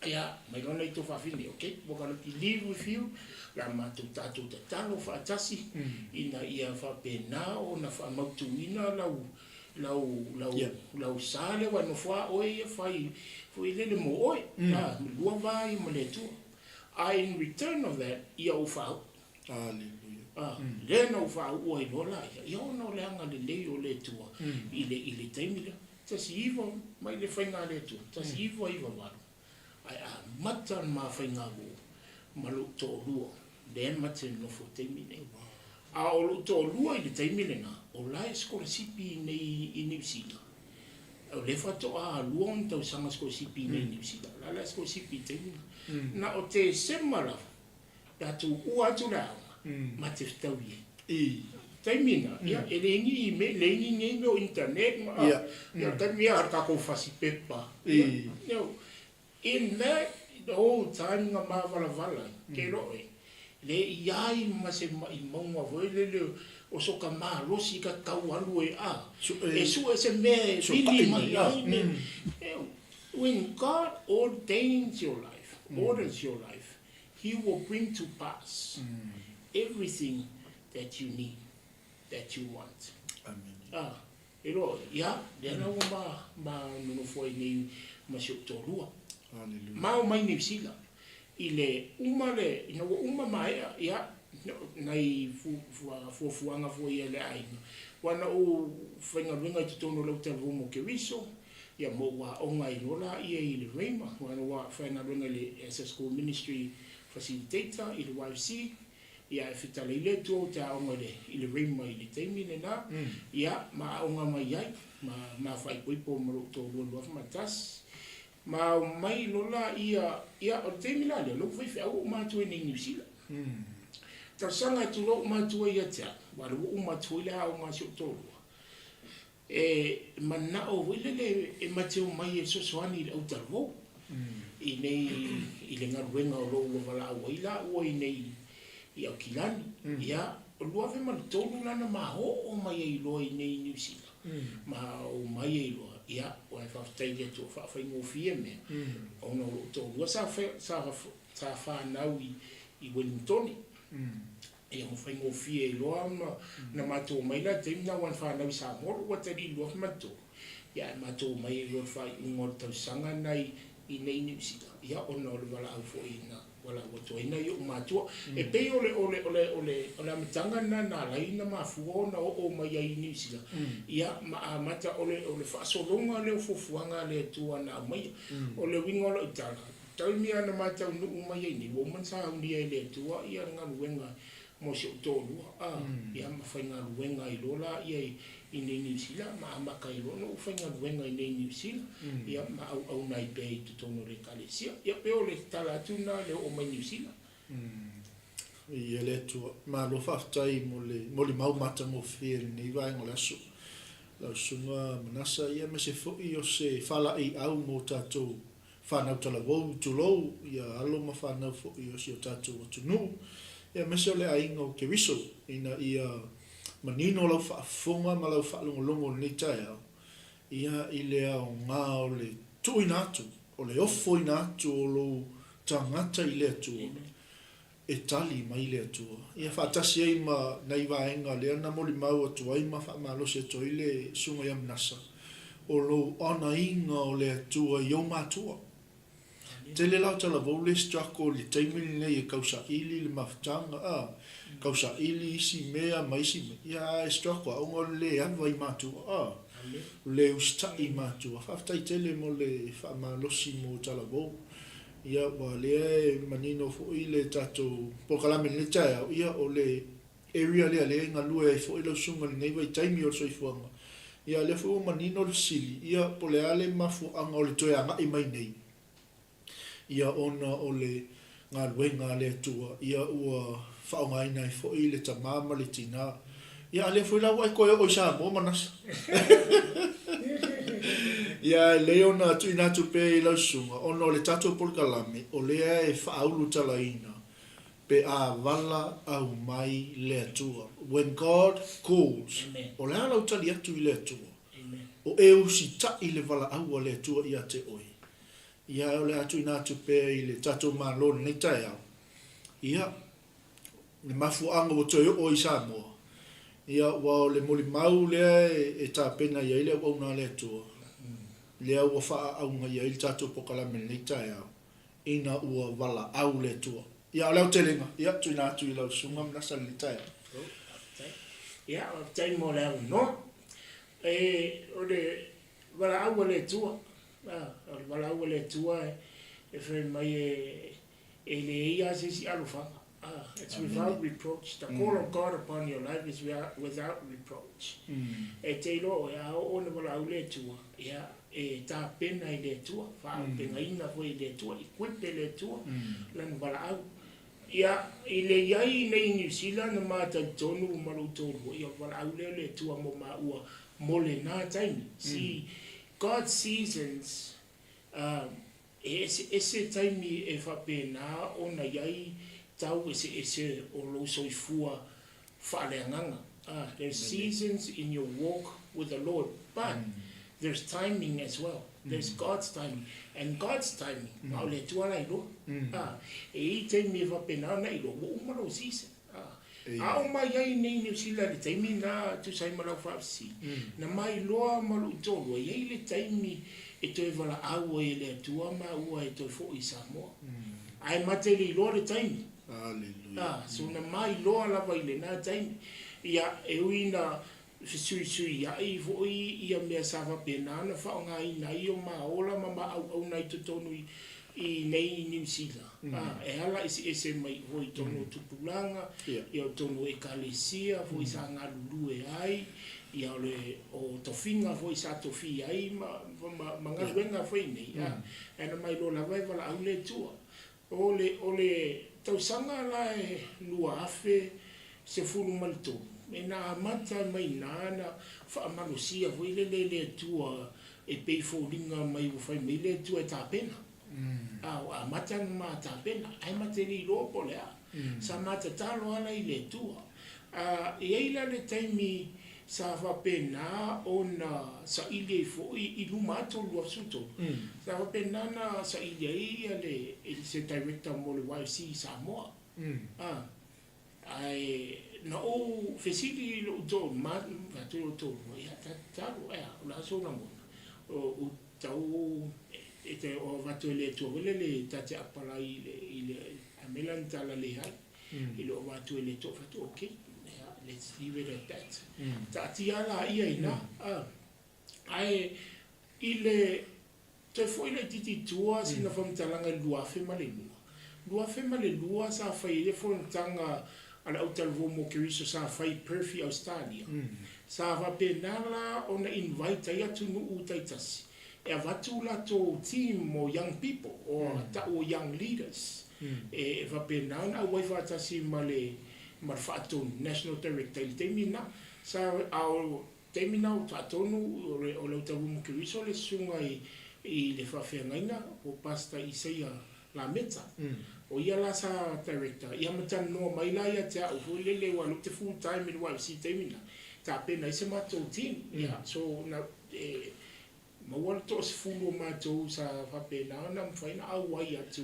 Ya, mai gona I to fa fini, okay? We're going to live with you. La matu tatu te talo fa atasi. Ina ia fa pena o na fa mautuina lau sale wa no fa oe fai foi lele mo oe. Na lua vai mo le tu. In return of that, ia o fa. Hallelujah. Le no fa o I lola ia no le anga le o le tua ile taimila ta siva mai le fainga le tua ta siva iva walu ai a mata ma fainga go malu to lua le mate no fo taimile a o lo to lua ile taimile na o la scholarship nei inisila o le fato a luon tau sanga scholarship nei inisila la scholarship taimila na o te semala ya tu ua tu la ma te ftaui taimina ia ele ngi me le ngi no internet ma ya ta mi ar ka ko fasi pepa no in that the whole time nga ma vala ke ro le iai ma se ma I monga vo le o so ka ma losi ka kau alu e su se me really ma when God ordains your life orders your life he will bring to pass everything that you need, that you want. Amen. Ero, ya, le na ma no foi nei ma se torua. Hallelujah. Ma mai ni sila. Ile umale, no uma mai ya nai fuanga foi ele ai. Wana o fenga ringa te tono lo te vomo ke riso. Ya mo wa onga I rola ile rema. Wana wa fenga ringa le SS School Ministry Facilitator ile YFC. Ia fitaleile tu ta onga ile rima ile taimine na ia ma onga mai ai ma fai poipo mo to lo matas ma mai lola ia o taimina le lo fai au ma tu ni sila ta sanga tu lo ma tu ia ta wa lo ma tu ile au ma so to mana o ile e ma tu mai so swani au tarvo ile ngaruenga lo VALAAU ila o nei ia kilani ia lua fe mal tolu lana ma o mai I loi nei New Zealand ma o mai lo ia o fa taile to fa ngo fie me o no to lua sa fa naui I Wellington ia mo fa ngo fie lo na ma to mai la te na wan fa naui sa mo o te di lo ma to ia ma to mai lo fa ngo to sanga nai I nei New Zealand ia o no VALAAU fo ina wala wato ina yo matua e pe ole matanga na laina mafuo na o mai ai ni sila ia mata ole fa solonga le fufuanga le tua na mai ole wingo le tala taimi ana mata no mai ni wo man sa ni le tua ia nga luenga mo se tolu ia ma fainga luenga I lola ia I ni sila ma kai lo no fainga luenga I ni sila ia ma au nai pe tu tono le kalesia ia pe ole tala tuna le o mai ni sila ia le tua ma lo fa tai mo le mau mata mo fie ni vai ngola su la sunga manasa ia me se fo I o se VALAAU mo tato fa na tala vo tu lo ia alo ma fa na fo I o se tato tu no ia me se le aingo ke viso ina ia manino lau whaafonga ma lau whaalongolongo ni tae au. Ia I lea o ngā o le tui nātu, o le ofo I nātu o lo tangata I lea tua. E tali ma I lea tua. Ia whaatasi ei ma nei waenga lea na moli mau atu ai ma whaamalosi atu I le sunga ia MANASA. O lo ana inga o lea tua I o mātua. Te le lau tala vau le strako le taimili nei e kausa ili le mawhtanga kausa ili isi mea ma isi mea. Ia e strako a unga le awa I mātua le usta I mātua. Whaftai tele mo le whaamalosi mo tala vau. Ia wa lea manino fo I le tato pokalame le tae au. Ia o le area lea le nga lue ai fo I lau sunga le nei wai taimi o soifuanga. Ia le fo manino le sili. Ia po le ale mafu anga o le toeanga I mai nei. Ia ona o le ngā luenga le tua, ia ua whaongaina I fo I le tamama le tina. Ia ale fo I lau ai koe o isa mo MANASA. Ia le ona tu ina tu pe I lau sunga, ona o le tato polkalame, o lea e whaaulu talaina, pe a wala au mai le tua. When God calls, o lea lau tali atu I le tua, o e usi ta I le VALAAU le tua ia te oi. Ia ole atu ina atu pe I le tato malone nei tae au. Ia, le mafu anga o toi o I Samoa. Ia wa le moli mau lea e ta pena ia ile o una le tua. Lea ua faa au nga ia il tato pokalame nei tae au. Ina ua VALAAU le tua. Ia ole au telenga, ia tu ina atu I lau sunga MANASA le tae au. ia tai mo le no o le VALAAU le tua VALAAU le tua e fe mai e le ia si alufa it's without reproach. The call of God upon your life is without reproach. E te lo e o na VALAAU le tua ia e ta pena i le tua fa penga ina foi le tua i kwete le tua lan VALAAU ia i le iai nei New Zealand na mata tonu marutoru ia VALAAU le tua mo maua mo le na taimi. See, God's seasons ese taimi e whapena o na iai tau ese o lo soifua whaaleanganga. There's seasons in your walk with the Lord, but there's timing as well. There's God's timing. And God's timing, mao le tua lai lo. E I taimi e whapena na I lo, wo umaro season. A o mai ai nei New Zealand le taimi na tu sai malau whapsi. Na mai loa malu tolu, e ai le taimi e toi VALAAU e le atua ma ua e toi fo I Samoa. Ai mate li loa le taimi. Hallelujah. So na mai loa lava I le na taimi. Ia e ui na sui ia I fo ia mea sawa pena na whaonga I na I o maola ma au nai tutonu I nei New Zealand. E ala ese mai hoi tono tupulanga, ia tono e kalesia, foi sa ngā lulu e ai, ia o tofinga foi sa tofi ai, ma ngaruenga foi nei. E na mai lo lawai VALAAU le tua. O le tausanga la e lua afe se furu malto. E na amata mai nana, whaamalusia foi le tua e pei fōringa mai ufai mai le tua e tāpena. A mata ma ta pena ai mate ni lo polea sa mata talo ala I le tua e ila le taimi sa va pena ona sa ile fo I lumato lo suto sa va pena na sa ile ia le se director mo le YFC Samoa ai na o fesili lo to ma va to ia talo la so na mo o tau ete o vatu le tu le tate apalai le amelan tala le hai ile o vatu le tu fatu okay let's leave it at that tati ala ia ina ai ile te foi le titi tua sina fam talanga lua fe male lua sa fai le fon tanga ala utal vo mo kiriso sa fai perfect Australia sa va penala ona invite ya tu no utaitas e vatu la to team mo young people or young leaders e va pena na wai vata si male marfato national director temina sa au temina o tatonu o le tabu mo kiriso le sunga I le fa ngaina o pasta Isaia la meta o ia la sa director ia mata no mai la ia ta o le wa te full time in YFC temina ta pena ise mato team so na ma wala to se fulo matou sa whapena na mwhaina au wai atu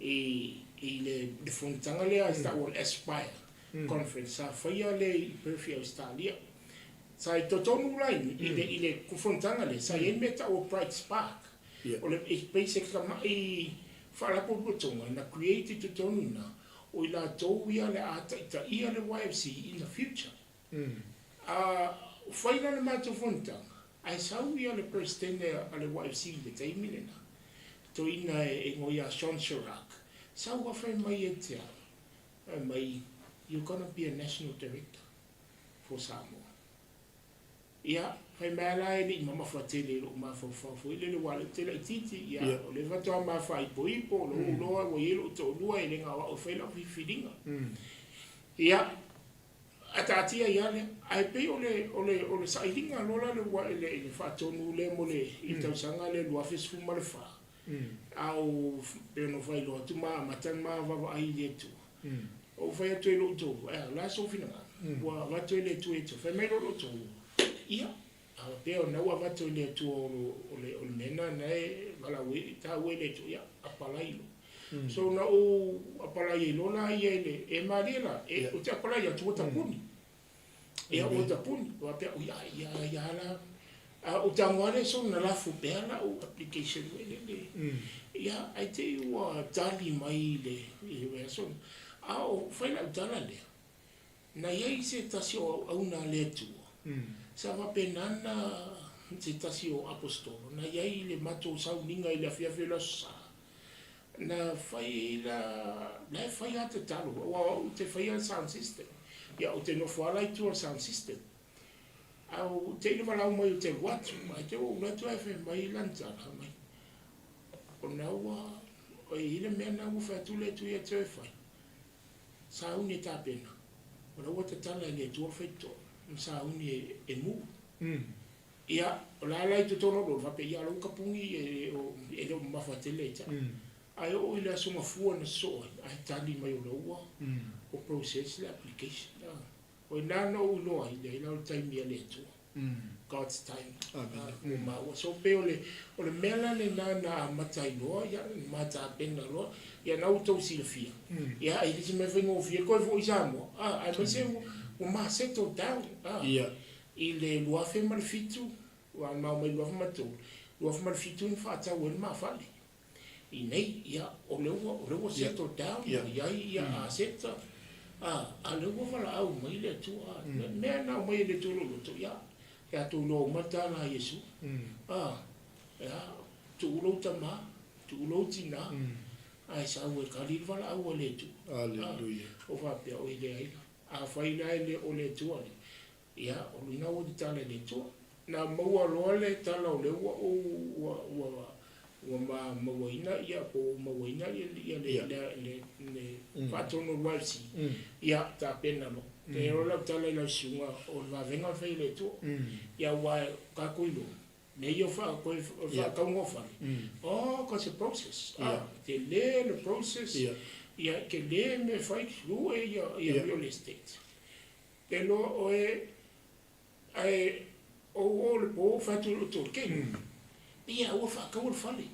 le fontanga lea sta o Aspire Conference sa whaia le Perfect Australia sa I totonu laini I le kufontanga le sa ien meta o Bright Spark o le basic kama whalapo potonga na created totonu na o I la tau ia le ata ita ia le YFC in the future whaina le matou fontanga ai sau ia le presidente ale YFC le taimile na to ina e ngoia 𝚟𝚙𝚢𝚢 sau wa fai mai e te mai you're gonna be a national director for Samoa ia fai mai la e ni mama fatele lo ma fo ile le wale te le titi ia o le vato ma fai poipo lo o yelo to lua e le nga o fai la fidinga ia atatia yale ai pe ole sailinga lola le fatonu le mole I tausanga le lua fesu malfa au pe no fai lo tu ma matan ma va ai le tu o fai tu lo tu la so fina wa va tu le tu fai me lo tu ia a pe o na wa va tu le tu ole mena nei VALAAU ta wele tu ia apalai so na o apalai lola ile e marila e o te apalai tu ta puni e o ta puni o pe o ia la o tangwane so na la fu bela o application wele ia I tell you tali mai le e so o fai la tala le na iai se tasi o auna le atua. Sa wapenana se tasi o apostolo. Na iai le mato sauninga i le afiafe la sa. Na fai la fai ate talo. O te fai al sound system. Ia o te nofo ala i tua sound system. Au te ina walau mai o te watu. Mai te o watu efe mai lantara mai. O naua o ile mea na ufa tule tu ia te fai. Sa uni ta pena. O naua te tala le tua feito. Sa uni e mu. Ia o la lai tu tono do vape ia lo kapungi e lo mafatele ta. Ai o ile asuma fua na so ai tali mai o naua. O process the application. O nano ulo ai le la time ia le tua. God's time. So pe ole mela le na matai loa ya mata pena loa ya na auto silfia. Ya ai se me vengo fia ko vo isamo. Ai me se o ma settle down. Yeah. Il lua fe mal fitu wa ma mai lua ma to. Lua fa mal fitu in fa ta wel ma fali. I nei ya o le settle down ya setta. A le wo VALAAU mai le tu me na mai le tu lo to ya. Ya tu lo mata na Yesu. Ya tu lo tama, tu lo tina. Ai sa we kali VALAAU le tu. Hallelujah. O fa pe o ile ai. A fa ile le o le tu ali. Ya o ina o tala le tu. Na mo lo le tala o le wa ma ina ya o ma ina ya le fa tono walsi. Ya ta pena lo. Te rola tala la sunga o va venga fe le tu. Ya wa ka kuilo. Ne yo fa ko fa ka ngo fa. Oh, ko se process. Te le process. Ya que le me fa flu ya real estate. Te lo o o le po fa tu lo to ke. Ya o fa ka o fa le.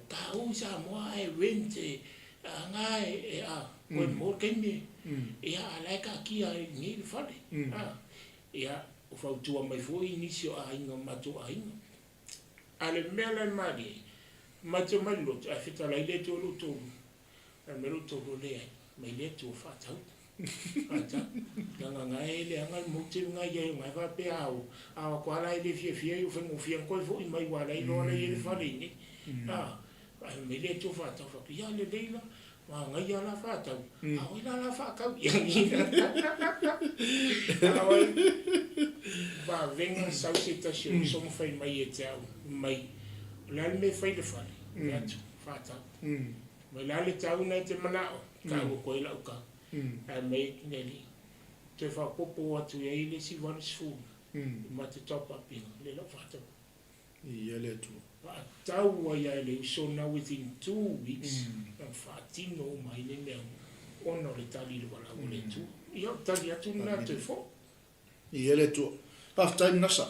Ka o sa mo ai rente ngai ko mo ke me. Ia ala ka ki ai ni fale. Ia o fa tu mai foi inicio a inga mato a inga. Ale mele mari. Mato mai lo a fita la ile to lo to. A me lo to lo le. Mai le to fa tau. Ata. Nga ngai le ngai mo te ngai ye mai va pe au. A ko ala ile fie yo fa mo fie ko fo mai wa la ilo le ile fale ni. Me le to fa tau fa ya le leila. Ngai ya la fa tau. Au ina la fa kau. Va venga 𝚟𝚑𝚎 som fai mai e tau. Mai. La me fai le fale. Atu fa tau. Mai la le tau na te manao. Ka ko ila ka. Ai mai neli. Te fa popo atu e ile si van sfu. Ma te top up le la fa tau. Ia le tu. Tau ia le so now within 2 weeks. Fatino mai le mea ona le tali le VALAAU le tu. Ia tali atu na te fo. Ia le tu. Paftai nasa.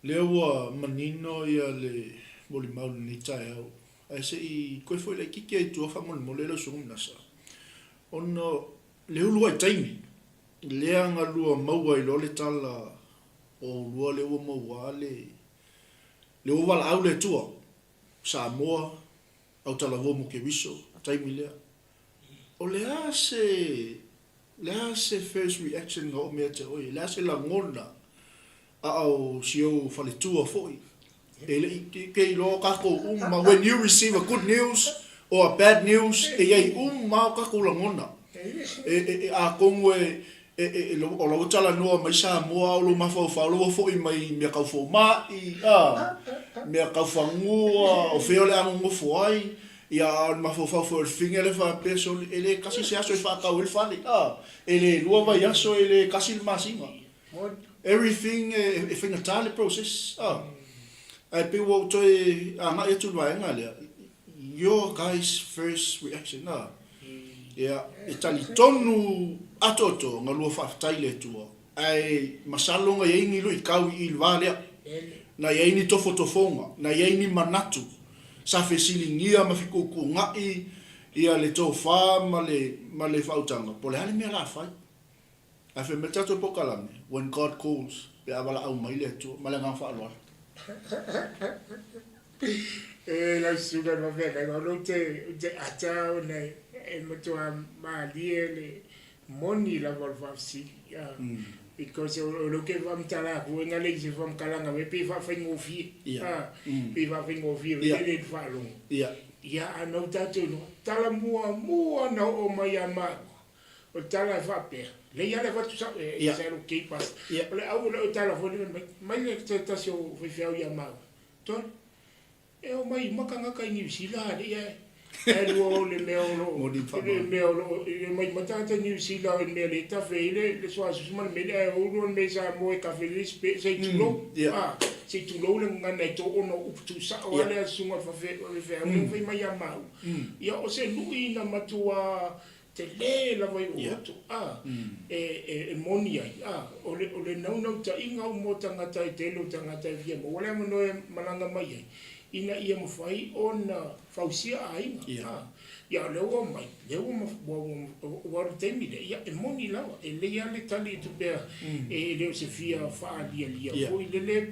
Le ua manino ia le moli maulu ni tai au. Ai se I koe foi le kiki ai tua whamon mo le lau sungu nasa. Ono le ulu ai taimi. Le anga lua maua I lo le tala o lua le ua maua le ua VALAAU le tua. Samoa au tala vo mo ke wiso taimi lea o lea se first reaction ngo me te oi lea se la ngona au sio fale tua foi ele ke lo ka ko when you receive a good news or a bad news e ma ka ko la ngona a kongwe o lo tala no mai sa mo o lo mafo fa lo foi mai me ka fo ma me ka fa ngua o feo le amo fo ai ia ma fo for finger le fa peso ele kasi se aso fa ka o fale ele lua vai aso ele kasi le masima everything e finger tale process ai pe wo to ma e tu vai ngale your guys first reaction ia itali tonu atoto nga lua fa taile tua ai masalonga ye ni lo ikau I vale na ye ni tofotofonga na ye ni manatu sa fesilingia mafikuku ngai ia le tofa male fautanga pole hale me la fai a fe metato pokalame when God calls pe VALAAU mai le tu malenga fa lo la suga no vega no te ata nei e moto ma liele moni la valvavsi because lo ke vam tala ko nga le je vam kala nga pe va fa ngofi pe va fa ngofi le fa lo ya ano tato no tala mua na o mai ama o tala fa pe le ya le va tu sa e sa lo ke pas le au le tala fo mai le tasio fe fe ya ma ton e o mai makanga ka ni sila ya Elo le meolo le mai matata New Zealand me le tafele le soa suma me le o me sa mo e kafele se tulo se tulo le ngana to ono uptu sa o le suma fa fe fe mai amau ya o se lui na matua te le la vai o e monia o le no ta inga o mo tangata i te lo tangata via mo wala mo no malanga mai ina ia mawhai o na whausia ainga. Ia leo mai, leo waru teimi le, ia e moni lawa, e lea le tali tu bea, e leo se fia whaalia lia. Fui le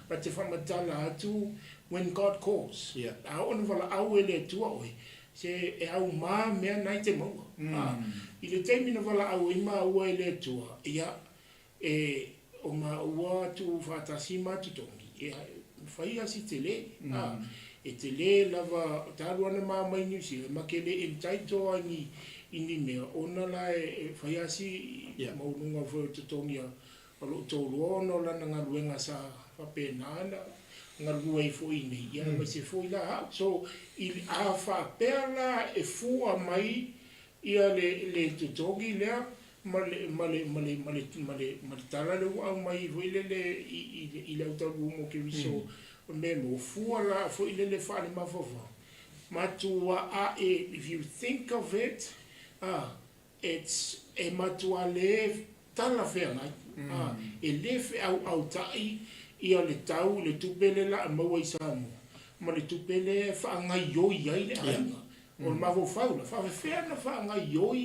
pa te whamatala atu, when God calls. A ona wala au e le tua oe, se e au maa mea nai te maua. I le teimi na wala au ima ua e le tua, ia e o ma ua tu whatasima tu tongi. Ia fai asi te le, e te le lava taruana maa mai New Zealand, ma ke le e taito ani ini mea, ona la e fai asi maununga fo te tongia, alo tolu ono la na ngaruenga sa whapenana, ngarue fo ini, ia ma se fo ila hao, so a whapela e fua mai, ia le tutongi lea, male tala le wa mai voile le i le utaru mo ke viso me mo fuala fo ile le fa ma fova matua if you think of it it's a matua le tala fe na e le fe au tai ia le tau le tupele la mo i samu ma le tupele fa nga yo ia le ainga o ma vo faula fa fe na fa nga yo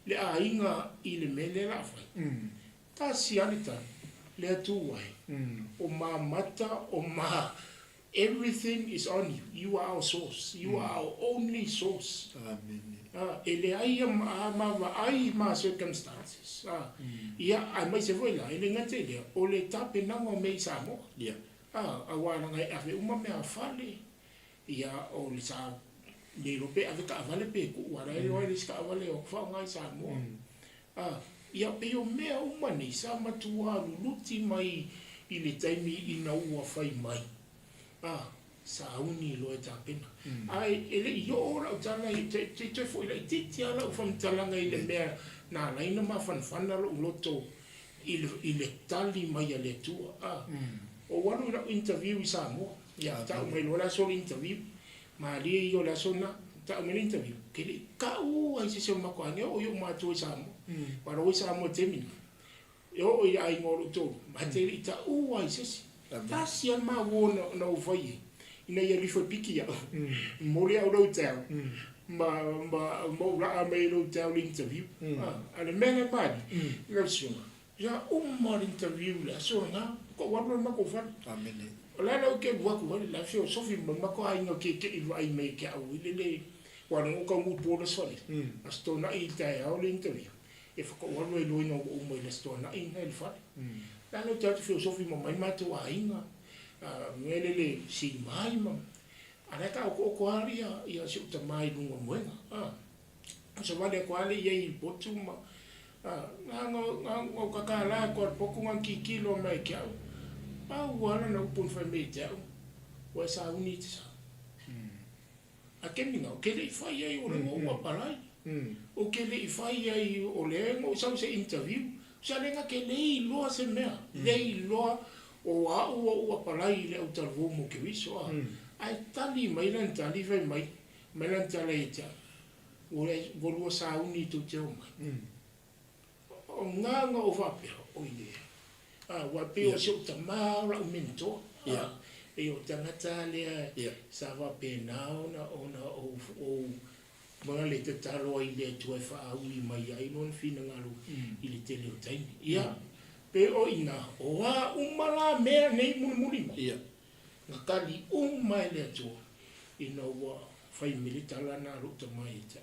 le ainga i le mele la fai. Ta si alita le atu wai. O ma mata, o ma everything is on you. You are our source. You are our only source. Ele ai ma circumstances. Ia ai mai se voila, ele ngate le o le tape nanga me sa mo. Awana ngai ave uma me afale. Ia o le sa le rope ave ka avale pe ku wala e wale ska avale o fa ngai sa mo ia pe o mea umani sa matua luti mai i le taimi i na ua fai mai sa uni lo e tapena ai ele yo ora tana i te foi la titi ala u fam talanga i le mea na laina ma fanfana lo loto i le tali mai ale tua o wanu na interview i sa mo ia ta mai lo la so interview ma lia yo la sona ta me interview ke le ka u ai se ma ko ane o yo ma to sa mo para o sa mo temina yo o ai ngoro to ma te ta u ai se ta si ma wo no vai ina ia li fo piki ya mo le au do tel ma mo la me lo tel interview ale mena ma le sona ya mo interview la sona ko wa ma ko fa amen la la ke wa ko la fio sofi ma ko ai no ke i vai me ke au le wa no ko mu po so le asto na i ta au le interview e ko wa no no o mo le sto na i na fa la no te fio sofi mo mai ma to ai na ngele le si mai ma ana ka ko ari ia si uta mai no mo nga so va de ko ali ye potu ma ngo ka la ko poku ngan ki kilo mai ke wana na upun fa me tau wa sa uni tsa a kemi no ke le fai ai o le mo palai o ke le fai ai o le mo sa se interview sa le nga ke le lo se me le lo o palai le o tarvo mo ke viso ai tali mai lan tali vai mai lan tali tsa o le go sa uni tu te o mai o nga o fa pe o ide wa pe o so ta mara o mento e o tangata le sa va pe na ona o ma le te talo i le tu fa au i mai ai non fina ngalo i le tele o tai pe o ina o wa umala me nei muni na kali mai le tu i no wa fai militala na ro ta mai ta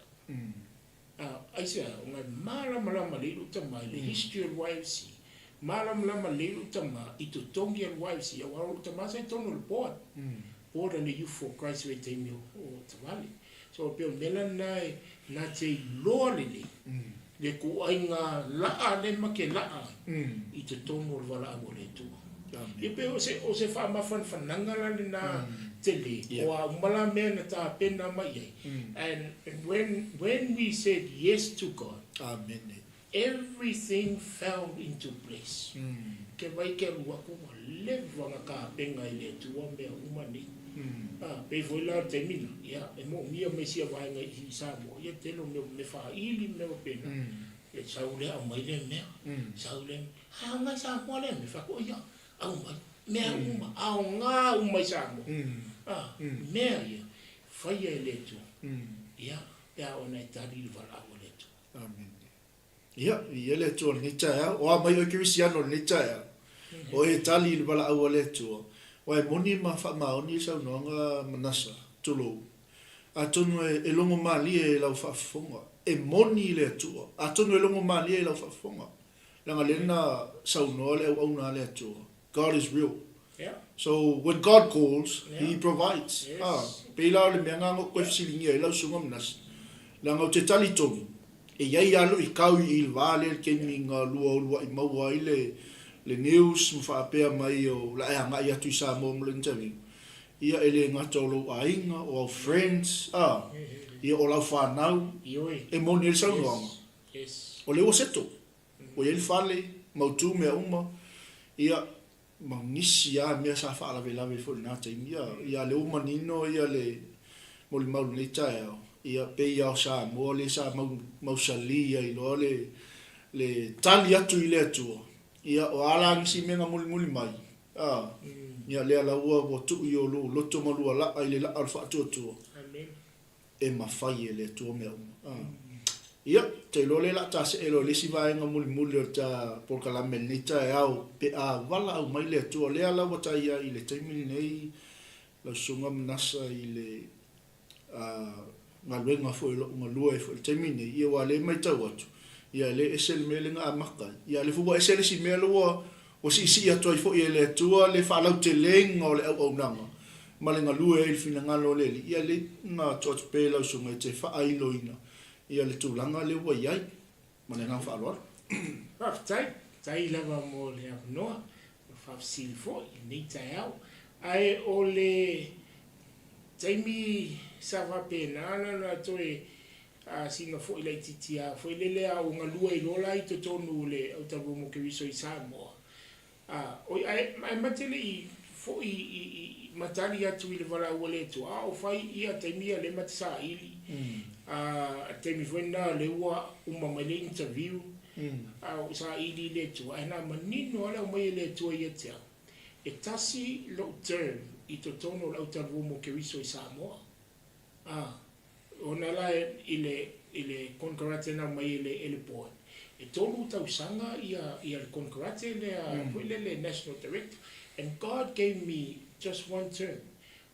aisa ngai malama lelu tama le history of YFC malama lelu tama I totongi al YFC awaro tama sai tono le board board and the youth for Christ we temi o tavali so pe mela nai na te lolele le ku ainga la le make la I totongo le VALAAU le tu e pe o se fa mafan fananga la na tele o mala me na ta pena mai and when we said yes to God amen everything fell into place ke vai ke wa ko le vanga ka penga ile tu o me umani pe foi la termina ya e mo mia me sia vai nga I Samoa ya telo me fa ili me pena e saule a mai le me saule ha nga Samoa le me fa ko ya au mai me uma au nga uma Samoa me ya fa ya le tu ya ona tali VALAAU le tu amen ya le tu ni cha o mai o Cristiano ni cha o e tali VALAAU le tu o e moni ma fa ma oni sa no nga manasa tulo a tonu e longo mali e la fa fonga e moni le tu a tonu e longo mali e la fa fonga la ngalena sa no le o na le tu God is real. Yeah. So when God calls, He provides. Yes. Pela le menga ngo kwefsilingi e la sunga mnas. La ngo te tali tonu. E yai alu I kau I vale ke minga lua I maua I le news mfa apea mai o la e nga ia tu sa mo mlentavi. Ia ele ngata lo ainga o friends. Ia o la fa now. E moni sa no. Yes. O le o seto. O ele fale mautu me uma. Ia mangisi ya mea sa fa la vela fo na te ia le uma nino ia le mo le mau le cha ia pe ia sa mo le sa mau sali ia lo le tali atu ile atu ia o ala ngisi me nga muli mai ia le ala ua tu yo lo to mo lu ala ile la alfa tu amen e ma fai le tu me ia te lo le la ta se lo le si vai nga muli o ta por kala melita e au pe a VALAAU mai le tu le ala wa ta ia ile te mili nei la sunga manasa ile nga luenga fo lo nga lua fo te mili ia wa le mai ta watu ia le esel mele nga maka ia le fu esel si mele o si atu fo ia le tu le fa la te leng o le au nanga ma le nga lua il fina nga lo le ia le nga church pe la sunga te fa ai loina ia le tūlanga le ua iai, mana ngā whaalora. Tai lava mo le noa, whafsili fo, I nei tai au. Ai o le taimi sawa pēnana na toe singa fo I lai titia, fo I lele au ngā lua I lola I to tonu le au tabu mo ke wiso I Samoa. Ai matele I fo I matali atu I le VALAAU le tu, o fai ia taimia le matisa ili. Temi fwena le ua umama le interview au sa ili le tua e na manino ala umai le tua ia tea e tasi lo term I to tono lau tavu mo ke wiso I Samoa ona la ile konkarate na umai ele board e tonu tau sanga ia le konkarate le national director and God gave me just one term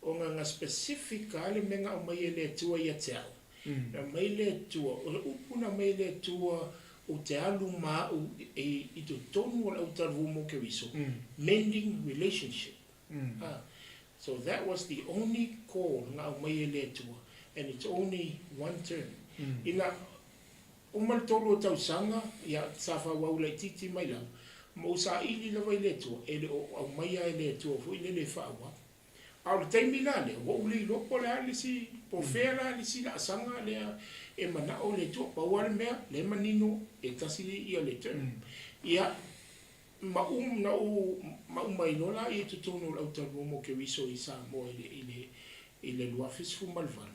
o nga specific ale menga umai le tua ia tea na mai le tua o le upu na mai le tua o te alu ma I to tonu o tavu mo ke wiso mending relationship so that was the only call na mai le tua and it's only one term ina umal tolo tau sanga ya safa wa ula titi mai la mo sa ili la vai le tua ele o mai le tua fo ile le fawa au le taimi la le o uli lopo le alisi po fera alisi la sanga le e mana o le tu pa wal mea le manino e tasili ia le term ia ma mai lola I to tono la tabu mo ke wiso I Samoa ile luafis fu malvan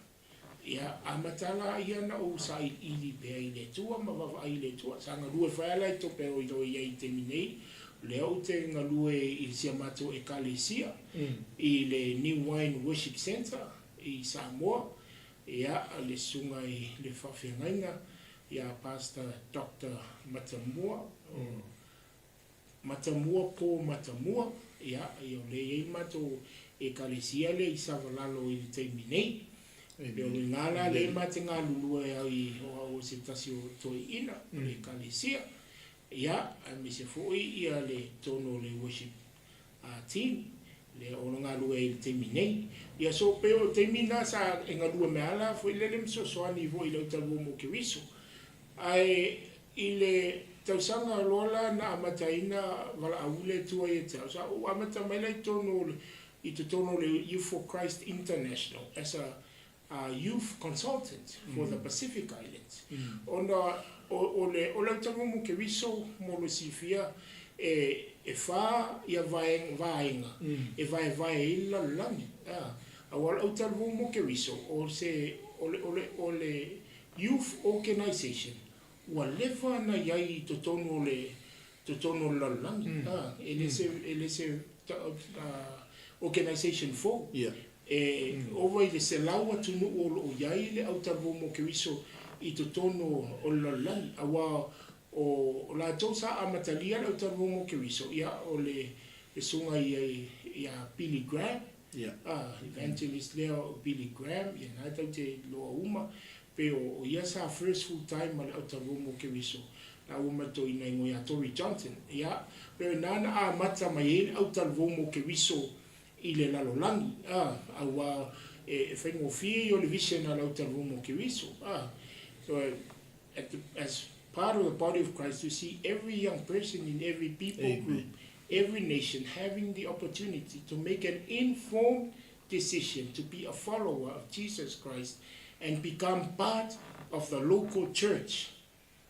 ia amatala ia na o sai ili be ile tu ma va ile tu sanga lue fa la to pe o ia terminei leo te ngalue I siamato e kalesia I le New Wine Worship Center I Samoa ia le sunga I le whawhengainga ia Pastor Dr. Matamua po Matamua ia o le mato e kalesia le I savalalo I le teiminei Pe o ngala le mate ngā lulua ai o se tasi o toi ina, le kalesia. Ia, me se foi ia le tono le worship team, le o ngā lua i te minei. Ia so pe o te mina sa e ngā lua me ala, foi le mso soani vo i lau talu mo ke wiso. Ai, i le tausanga lola na amataina VALAAU le tua i tau. Sa o amata mai lai tono i te tono le Youth for Christ International as a youth consultant for the Pacific Islands. Ona o lau talu mo ke wiso mo lo sifia e wha ia vaenga, e vae ila langi. Awal au talu mo ke wiso o le youth organization wa lewa na iai to tono la langi. Ele se organization for. Over i le se laua tunu o iai le au talu mo ke wiso i to tono o la langi. Awa o la tosa amatalia le talu mo ke wiso ia o le sunga ia Billy Graham, evangelist leo Billy Graham, ia na tau te loa uma pe o ia sa first full time ma le talu mo ke wiso na uma to ina ngoi a Tori Johnson ia pe nana a mata mai au talu mo ke wiso i le lalolangi awa e whaingo fie o le vision na au talu mo ke wiso so as part of the body of Christ, to see every young person in every people group, every nation having the opportunity to make an informed decision to be a follower of Jesus Christ and become part of the local church.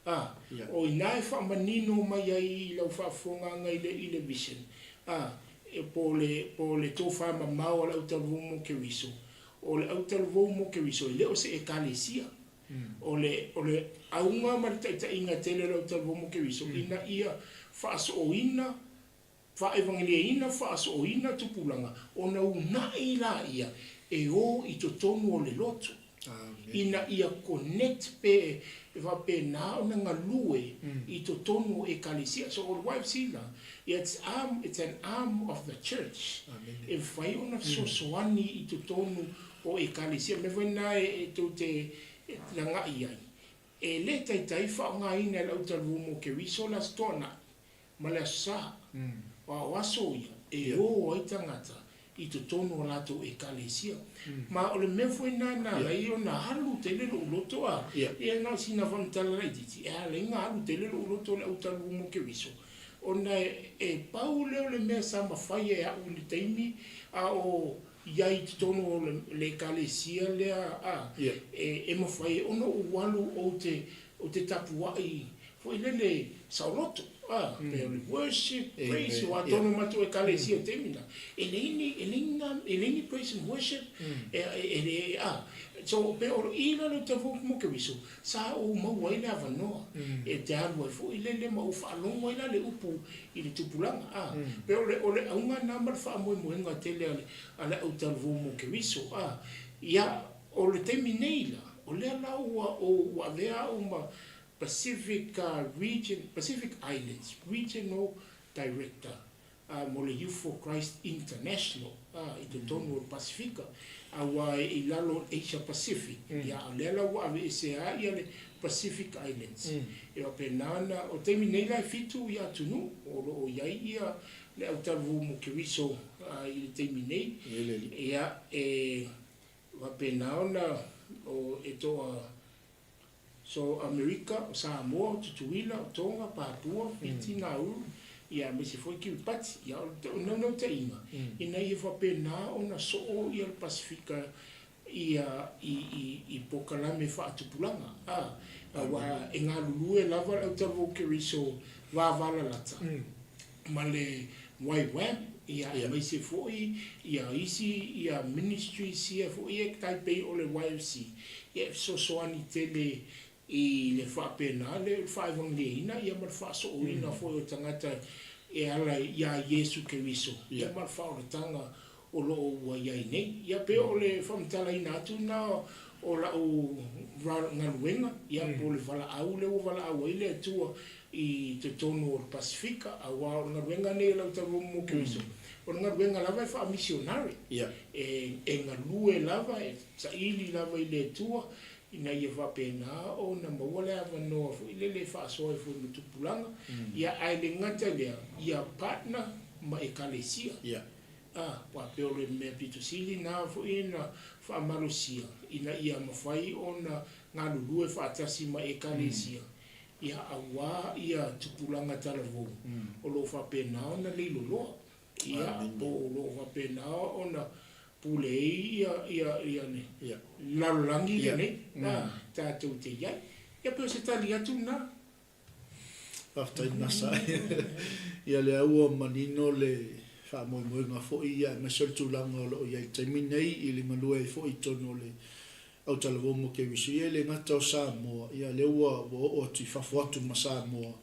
O inai wha manino mai ai lau wha whonganga i le vision. Po le tofa mamau la utalu mo ke wiso. O le utalu mo ke wiso, leo se e kalesia. O le aunga maritaita inga tele lau talu mo ke wiso ina ia whaaso o ina wha evangelia ina whaaso o ina tupulanga o na unai la ia e o i to tonu o le lotu ina ia connect pe va pe na o na ngalue i to tonu e kalesia. So o YFC la it's an arm of the church e whai ona sosoani i to tonu o e kalesia me vena e to te langa iai e le tai wha ina lau talu mo ke wiso la stona ma le sa wa waso ia e o ai tangata i to tono lato e kalesia ma o le mefo ina na lai o na halu tele lo loto e na sina vantala lai diti e le nga halu tele lo loto lau talu mo ke wiso ona e pau leo le mea sa mawhai e au le taimi o iai tono le kalesia lea e mawhai ono uwalu o te tapuai fo ilele sauloto pe le worship praise o tono matu e kalesia temina eleni praise and worship so pe o ina le tavu mo ke wiso sa o mawai na vanoa e te alu fo ilele ma o fa longo ina le upu i le tupulanga pe o le aunga number fa mo nga tele ale o tavu mo ke wiso ia o le teminela o le la o wa vea uma Pacific Islands Regional Director mo le Youth for Christ International i te tonu o Pasifika awa i lalo Asia Pacific ia le la wa e se ia le Pacific Islands e o penana o teminela fitu ia tunu o iai ia le au talu mo ke wiso i le teminei ia e wa penana o e toa so America, Samoa, Tutuila, Tonga, Papua, Fiji, Nauru, ia me se foi Kiribati, ia no te inga. Ina ia whapena ona so ia le Pasifika ia i pokalame whaatupulanga. Wa e ngā lulue lava au tavu ke riso wāwala lata. Ma le YWAM, ia mai se foi, ia isi, ia ministry sia foi e taipei o le YFC. Ia soani tele i le whapena, le whaevangeina, ia mar whaaso o ina foi o tangata e ala ia Yesu ke wiso. Ia mar whaoratanga o loo ua iai nei. Ia pe o le whamtala ina atu na o la o ngaluenga, ia po le VALAAU, le o VALAAU ile atua i te tono o Pasifika, a wā ngaluenga nei lau taru mo ke wiso. o nga wenga lava fa missionary e nga lue lava e saili lava I le tua ina ia fa pena o na mawale ava no fu ile le fa so fu tupulanga ia ai le ngata le ia partner ma ekalesia pa peole me pito sili na fu ina fa malusia ina ia mafai ona nga lue fa atasi ma ekalesia ia awa ia tupulanga talavo o lo fa pena ona le lo ia o lo fa pena ona pule ia ne lalangi ne tātou te iai ia peo se tali atu na after nasa ia le au manino le fa mo ngā fo ia me sol tulanga o ia taimi nei I le malue fo I tono le au talavo mo ke wisi ia le ngata o Samoa ia le ua o ti fafuatu ma Samoa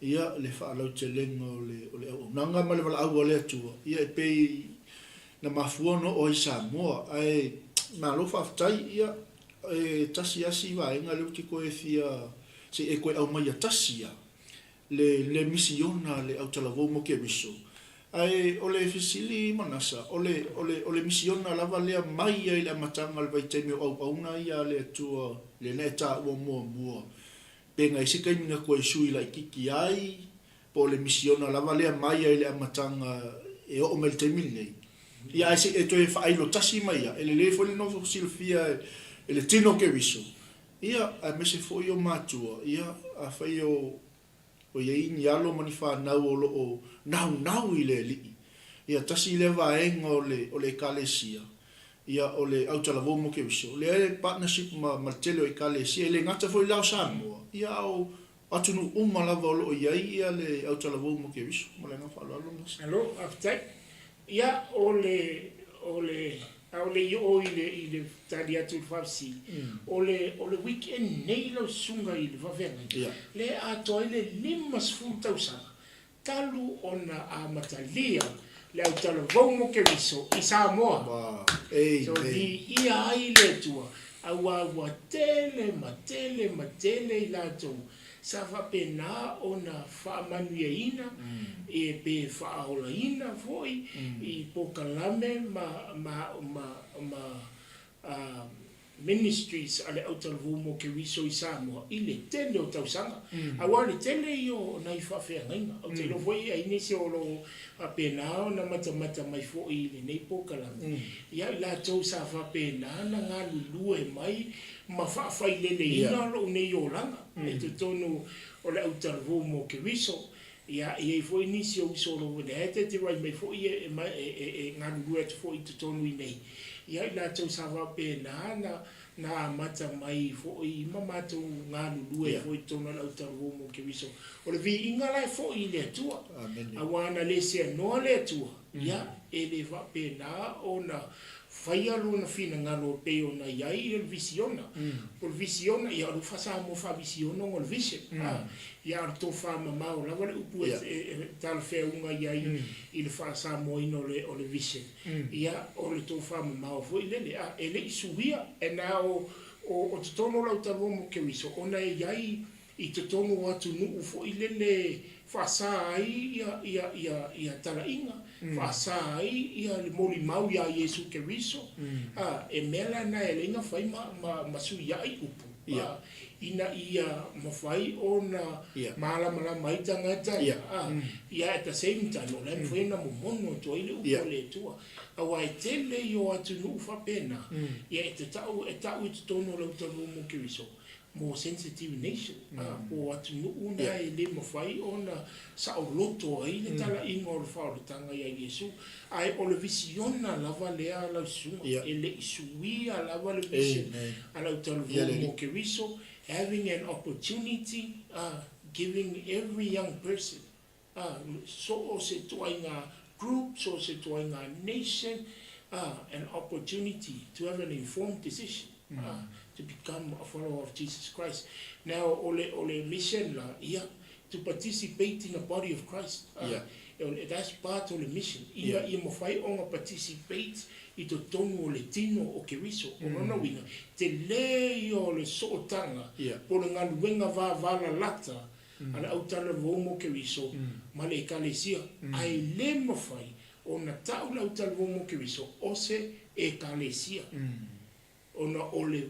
ia le fa alau te lenga o le au nanga ma le wala au o le atua ia pei na mafuono o I Samoa ai malo faaftai ia tasi asi vaenga le uti koe fia se e koe au mai tasia le misiona le au talavo mo ke wiso ai ole fisili manasa ole misiona lava le mai ai le matanga le vaitemi au auna ia le atua le neta o mo penga isika mina koe sui la kiki ai po le misiona lava le mai ai le matanga e o mel temile ia ai se e toe fai lo tasi mai ia ele le foi no silfia ele tino ke wiso ia a me se foi o matua ia a fai o ia ini alo mani fa nau o nau I le li ia tasi le vaenga o le kalesia ia o le autalavo mo ke wiso le partnership ma tele o kalesia le ngata foi lao Samoa ia o atunu lava o ia le autalavo mo ke wiso mo le nga fa lo alo after ia ole yo ile tadi atu farsi ole weekend nei lo sunga ile va venga le ato ile limas futa usana talu ona a matalia le utalo vomo ke viso I Samoa so di ia ile tua awa tele matele ilato safa pena ona fa manueina e pe fa olaina foi I pokalame ma ministries ale autalvu mo ke wiso I Samoa ile tele o tausanga awale tele yo na I fa fe ngaina o te lo foi ai nisi o lo apena na mata mai foi ile nei pokalame ia la to safa pena na ngalu e mai ma fa fa ile ina lo nei olanga e te tonu o le autalvu mo ke wiso ia foi nisi o so lo le te vai mai foi e ngalu e foi te tonu nei ia la to sava pena na mata mai foi mamato ngalu e foi tonu le autalvu mo ke wiso o le vi ingala foi le tua awana le se no le tua ia ele va pena ona fai alu na fina ngalo pe ona iai il visiona por visiona ia lu fasa mo fa visiona ngol vision ia to fa mama o la vale upu tal fe unga iai il fasa mo ino le o le vision ia o le to fa mama o foi le ele subia e na o tono la utalo mo ke wiso ona iai I tono atu nu foi le fasa ai ia talainga fasa ai ia le moli mau ia Yesu Keriso e mela na elenga fai ma su ia I upu ina ia mafai ona mala mai tangata ia at the same time o le foi na momono to ile upu le tua awa tele yo atu nu fa pena ia e tau tono lo tau mo Keriso more sensitive nation o atu una e le mafai ona sa o loto ai le tala ingo o fa o tanga ia Yesu ai o le visiona lava le ala su e le suia lava le vision ala talo mo ke viso having an opportunity giving every young person so se toinga group so se toinga nation an opportunity to have an informed decision to become a follower of Jesus Christ. Now, ole mission la ia to participate in the body of Christ. That's part of the mission. Ia mo fai onga participate I to tonu o le tino o ke wiso o nona winga te le o le sootanga po le ngaluenga vala lata ala autala vomo ke wiso ma le ekalesia ai le mo fai ona tau lau talu mo ke viso ose e kalesia ona ole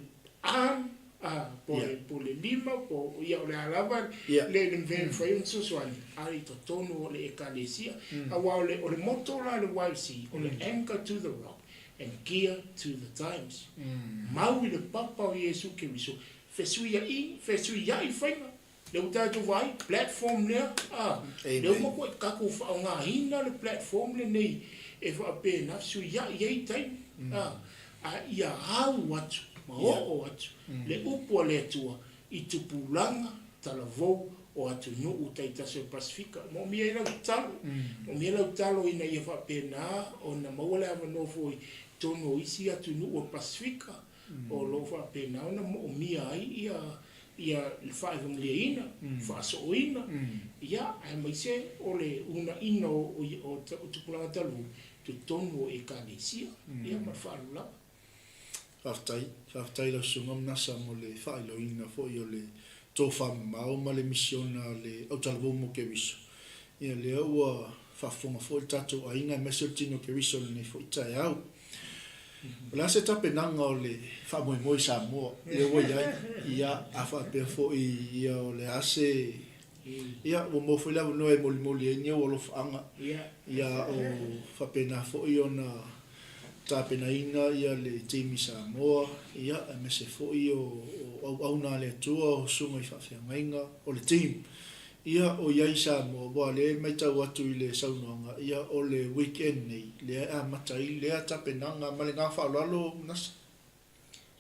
pole lima po ia ole alava le ven foi un sosuani ai to tonu ole e kalesia awa ole moto la le YFC ole anchor to the rock and gear to the times mau le papa o Yesu ke viso fesuia i faina le uta tu vai platform le le mo ko ka ku fa nga hina le platform le nei e fa pe na su ya ye tai ia hau watu o watu le upo le tua i tupulanga talavou o atu no utaita se Pasifika mo mia la talo ina ia fa pe na ona mo le ava no foi tono isi atu no o Pasifika o lo fa pe na ona mo mia ai ia le whaegang leina, whaasoina, ia, ai mai se, ole una ina o tupulanga talu, tu tonu e kalesia, ia ma whaarula. Whaftai la sunga MANASA mo le whaeloina fo i o le tōwha mau ma le misiona le au talavu mo ke viso. Ia le ua whafonga fo i tatou a inga meseltino ke viso le nei fo i tai au. La se tape nanga o le whamoimoi Samoa, le ua iai, ia a whapea fo i o le ase, ia o mo fo lau noe moli e nia o lo whaanga, ia o whapena fo i ona tape na ina ia le teimi Samoa, ia a mese fo i o auna le atua o sunga i whawhia mainga o le team. Ia o iai Samoa, wa le mai tau atu i le saunoanga, ia o le weekend nei, le a matai, le a tapenanga, ma le ngā whaolalo MANASA.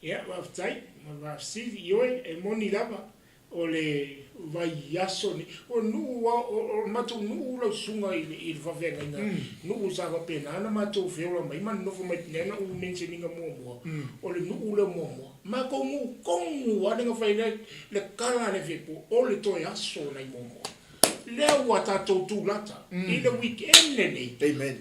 Ia, waftai, ma wafsiri ioe e moni lava o le vai aso ni, o matou nuu lau sunga i le whawhenga ina, nuu sa wapena, ana matou whiola mai, man nofo mai tinena u mentioninga mua, o le nuu lau mua. Ma kongu anenga whai le kala le whipo, o le toi aso nei mua. Lea ua tātou tūlata, i le weekend nei,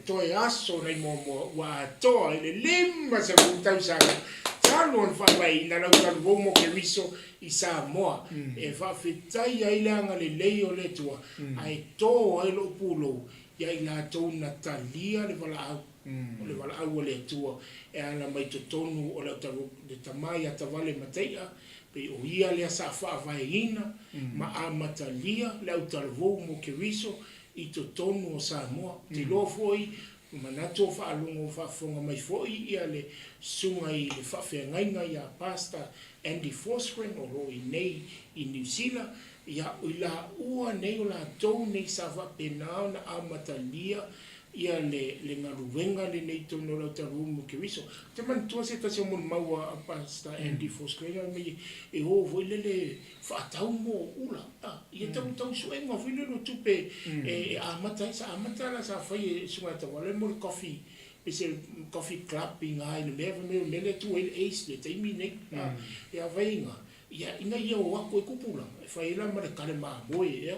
toi aso nei mua, wa toa i le lima sa kutau sanga, talo an whawai na lau talu womo ke riso i Samoa, e whawhetai ai leanga le leo le tua, ai tō ai lo pulo, ia i la tō na talia le VALAAU, o le VALAAU o le tua, e ana mai to tonu o le talu le tamai a tavale matea, pe o ia le sa whaavaina, ma a matalia le au talu womo ke riso i to tonu o Samoa, te lo foi, manato whaalungo whafonga mai foi ia le sunga i le whawhengainga ia Pastor Andy Forsgren o roi nei i New Zealand ia ila ua nei o la tau nei sa whapenao na amatalia ia le ngaruwenga le nei tono lau tarumu ke riso. Te man tua se tasi mon maua a Pastor Andy Forsgren me e ho voi le whaatau mo ula. Ia tau suenga voi le no tupe e amatai sa amatala sa whai e sunga tawale mo le coffee. Pese coffee club i ngai le mele tu ele ace le taimi nei. Ia vainga. Ia inga ia o wako e kupulanga. E whai ela ma le kare maa moe ia.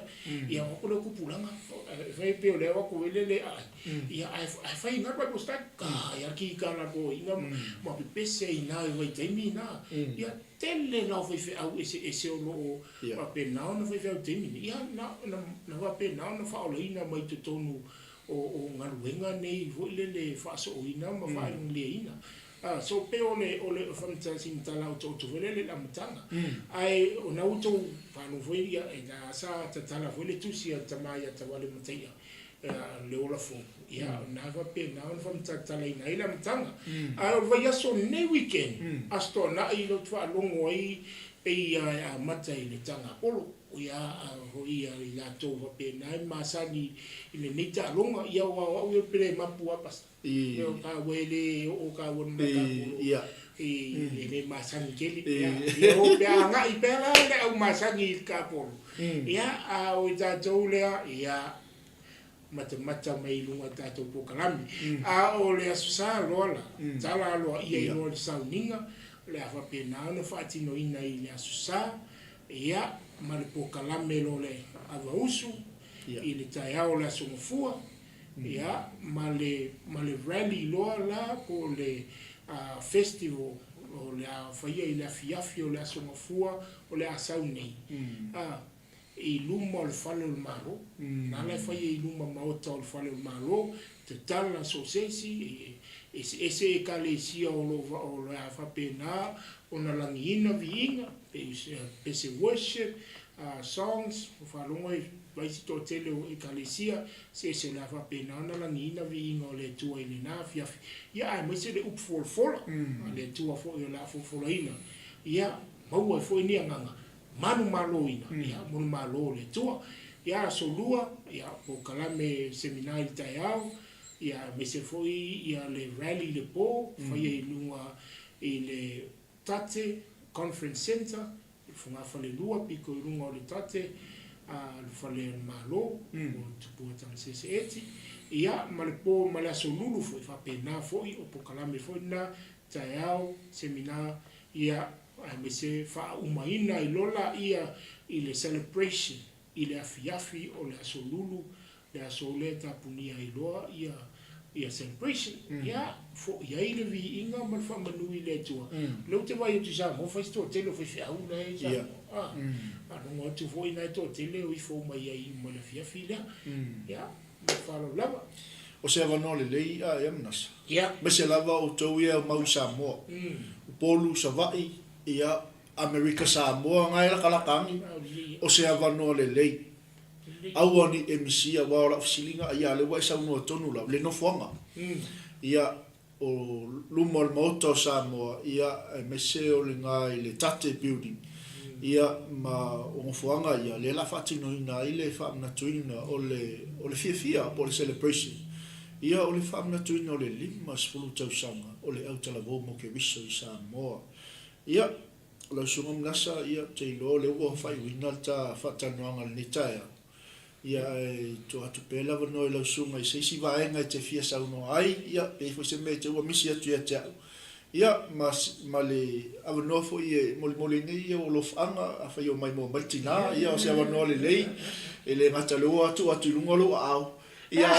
Ia wako le kupulanga. E whai peo le wako ele le ai. Ia ai whai inga bai postai. Ka ia ki kala po inga ma pese i nai wai taimi na. Ia tele na whai whi au ese o loo wapenao na whai whi au taimi. Ia na wapenao na whaoleina mai te tonu o ngaruenga nei le whaaso o ina ma whaelung le ina. So pe ole whamitasin talau tō whelele la matanga. Ai o nau tō whanu wheria e nga sa tatala whele tusi a tamai a tawale matea le ola fō. Ia na wape na on whamitatala ina ila matanga. Ai o vai aso ne weekend. Asto na i lo twa longo ai pe a mata i le tanga olo. Ia hoi i la tō wape na i masani i le nita longa ia wa ue pere mapu apas. Ia o ka wele o ka wonu na ka polo. Ia le masani keli. Ia o pea nga i pera le au masani i ka polo. Ia o i tātou lea ia mata mai lunga tātou pokalami. O le asusa loala. Tala aloa ia i loa le sauninga. Le awa pena no whaatino ina i le asusa. Ia ma le pokalame lo le awa usu. I le tai ao le asongofua. Ia ma le rally loa la ko le festival o le whaia i le afiafi o le asongofua o le asau nei. I luma o le whale o le malo. Nā lai whai I luma maota o le whale o le malo. Te tala sosesi. Ese e ka le sia o le awhapena. O na langiina viinga. Pese worship. Songs. O whalonga vaisi tō tele o ekalesia, se la whapena na langiina viinga o le tua I le nā fiafi. Ia ai maise le upfolfola, le tua fo I o la folfola ina. Ia maua fo I nia nganga, manu malo ina, ia manu malo le tua. Ia solua, ia po kalame seminari tai au, ia maise fo ia le rally le po, fai I lunga I le tate conference center, funga fale lua piko I lunga o le tate, le fale malo o tupua tang sese ia malepo male asolulu foi whapena foi o pokalame foi na taiao seminar ia me se wha umaina I lola ia I le celebration I le afiafi o le asolulu le asole tapunia I loa ia celebration ia fo ia I le vi inga mal fa manui le tua lo te vai tu sa mo fa sto te lo fa una e sa no tu foi na to tele o I fo mai ai mo le fia fila ia me fa lo lava o se va no le lei a MANASA ia me se lava o tau ia mau Samoa o polu sa vai ia America Samoa ngai la kalakangi o se va no le lei au ani emisia wa la fisilinga ia le wa sa no tonu la le no fonga ia o lumol moto Samoa ia me se o le ngai le tate building ia ma o fuanga ia le la fatino ina ile fa na tuina o le fia po le celebration ia o le fa na tuina o le lima spulu tausanga o le 𝚟𝚑𝚎𝚘𝚡 mo ke wiso I Samoa ia lo sungam nasa ia te lo le wo fa wina ta fatanoanga ni taia ia to atu pela no lo sunga I se si va nga te fia sa no ai ia e fo se me te wo misi atu ia te ia male avanofo I mole ni o lo fanga fa yo mai mo matina ia o se avano le lei ele ngata lo atu lungo lo au ia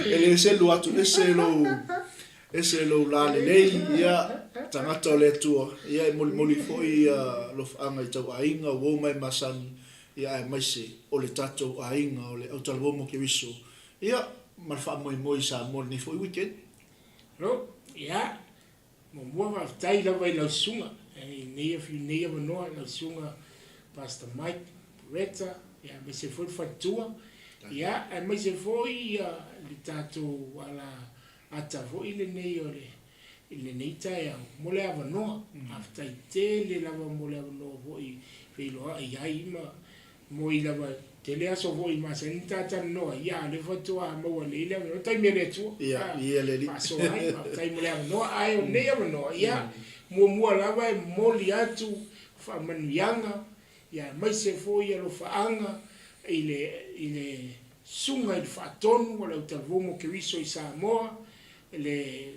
ele se lo atu ese lo la le lei ia tangata le tua ia mole fo ia lo fanga I tau ainga wo mai masani ia mai se o le tato ainga o le 𝚟𝚑𝚎𝚘𝚡 mo ke wiso ia mal fa mo sa mo ni fo weekend no ia mo mua tai la vai la sunga nei if nei of no la sunga Pastor Mike Retta ia me se foi fatua ia e me se foi le tato wala ata foi le nei ole ile nei tai mo le ava no after tele la mo le ava no foi filo ia ima mo ila va tele aso voi ma se nta no ia le fatua mo le ile no tai me le tu ia le li so ai tai mo le no ai o nei ava no ia mo la vai mo li atu fa manianga ia mai se foi lo faanga ile sunga I fatonu wala utavumo ke wiso I Samoa le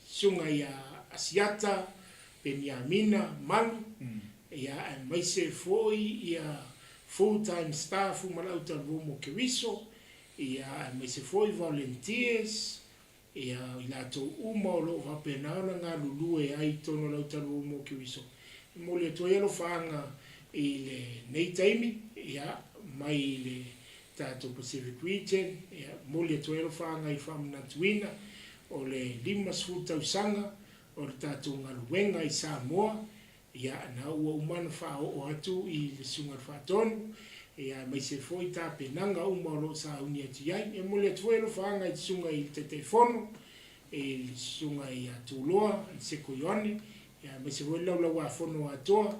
sunga ia asiata Beniamina malu ia mai se foi ia full-time staff mala utavumo ke wiso ia mai se foi volunteers ia ila to uma lo va penana nga lulu e ai tono la utavumo ke wiso mo le to ia lo fanga ile nei taimi ia mai le tato Pacific Region ia mo le to ia lo fanga I famna tuina o le lima 𝚚𝚑𝚎𝚘𝚢 o le tato ngaluenga I Samoa ia na ua umana fa o atu I le sunga fatonu ia mai se foi ta penanga uma lo sa unia tiai e mo le tuelo fanga I sunga I tetefono e sunga I atuloa se koione ia mai se foi la wa fono atoa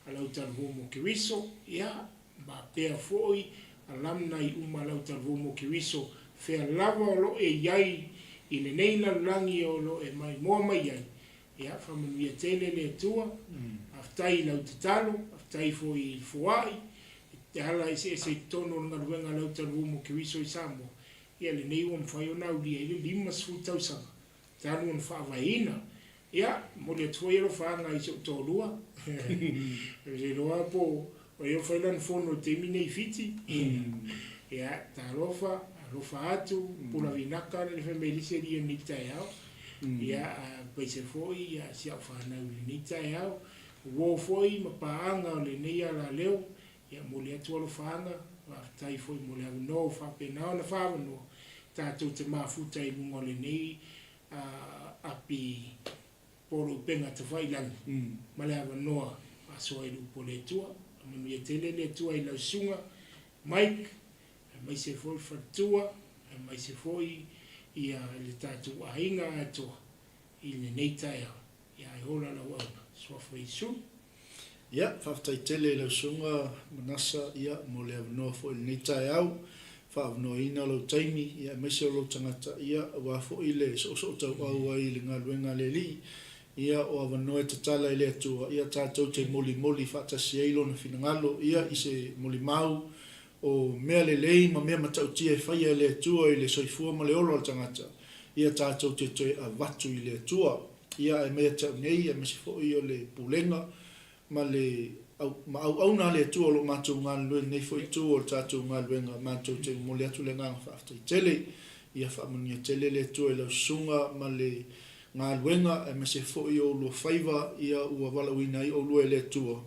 ala 𝚟𝚑𝚎𝚘𝚡 mo ke wiso ia ba pe foi alamna I uma la 𝚟𝚑𝚎𝚘𝚡 mo ke wiso fe lava lo e iai I le nei la langi o lo e mai mo mai iai ia fa mania tele le tua aftai la utalo aftai foi fuai te hala ese tono nga ruenga la utalu mo ke wiso I Samoa ia le nei on fai ona uli ile lima 𝚚𝚑𝚎𝚘𝚢 tanu on fa vaina ia mo le tuelo fa nga I so tolua le loa po o yo fai lan fono te mine fiti ia talofa atu pula vinaka le femelise di ni tai au ia pe se foi ia si fa na ni tai au wo foi ma paanga le nei ala leo ia mo le atu alofanga tai foi mo le no fa pena na fa no tatou te mafuta i munga le nei api poro penga te whailangi ma le awa noa a soa i lupo le tua manu ia tele le tua i lau sunga Mike mai se foi fatua mai se foi ia le tatou ainga atoa i le nei tae ia i hola la wana soa foi su ia whaftai tele lau sunga manasa ia mo le avanoa fo i le nei tae au whaavanoa ina lau taimi ia mai se o lau tangata ia wa fo i le so tau au ai le ngā luenga le li ia o avanoa e tatala i le atua ia tātou te moli whaatasi eilo na finangalo ia i se moli mau o mea le lei ma mea matautia e whaia le atua i le soifua ma le olo al tangata ia tātou te toe a watu i le atua ia e mea tau nei e masi fo i o le pulenga ma le ma au na le atua lo mātou ngā luen nei fo i tu o tātou ngā luenga mātou te moli atu le ngā whaaftai tele ia whaamunia tele le atua i lau sunga ma le ngā luenga e masi fo i o lua whaiva ia ua walawina i o lua le atua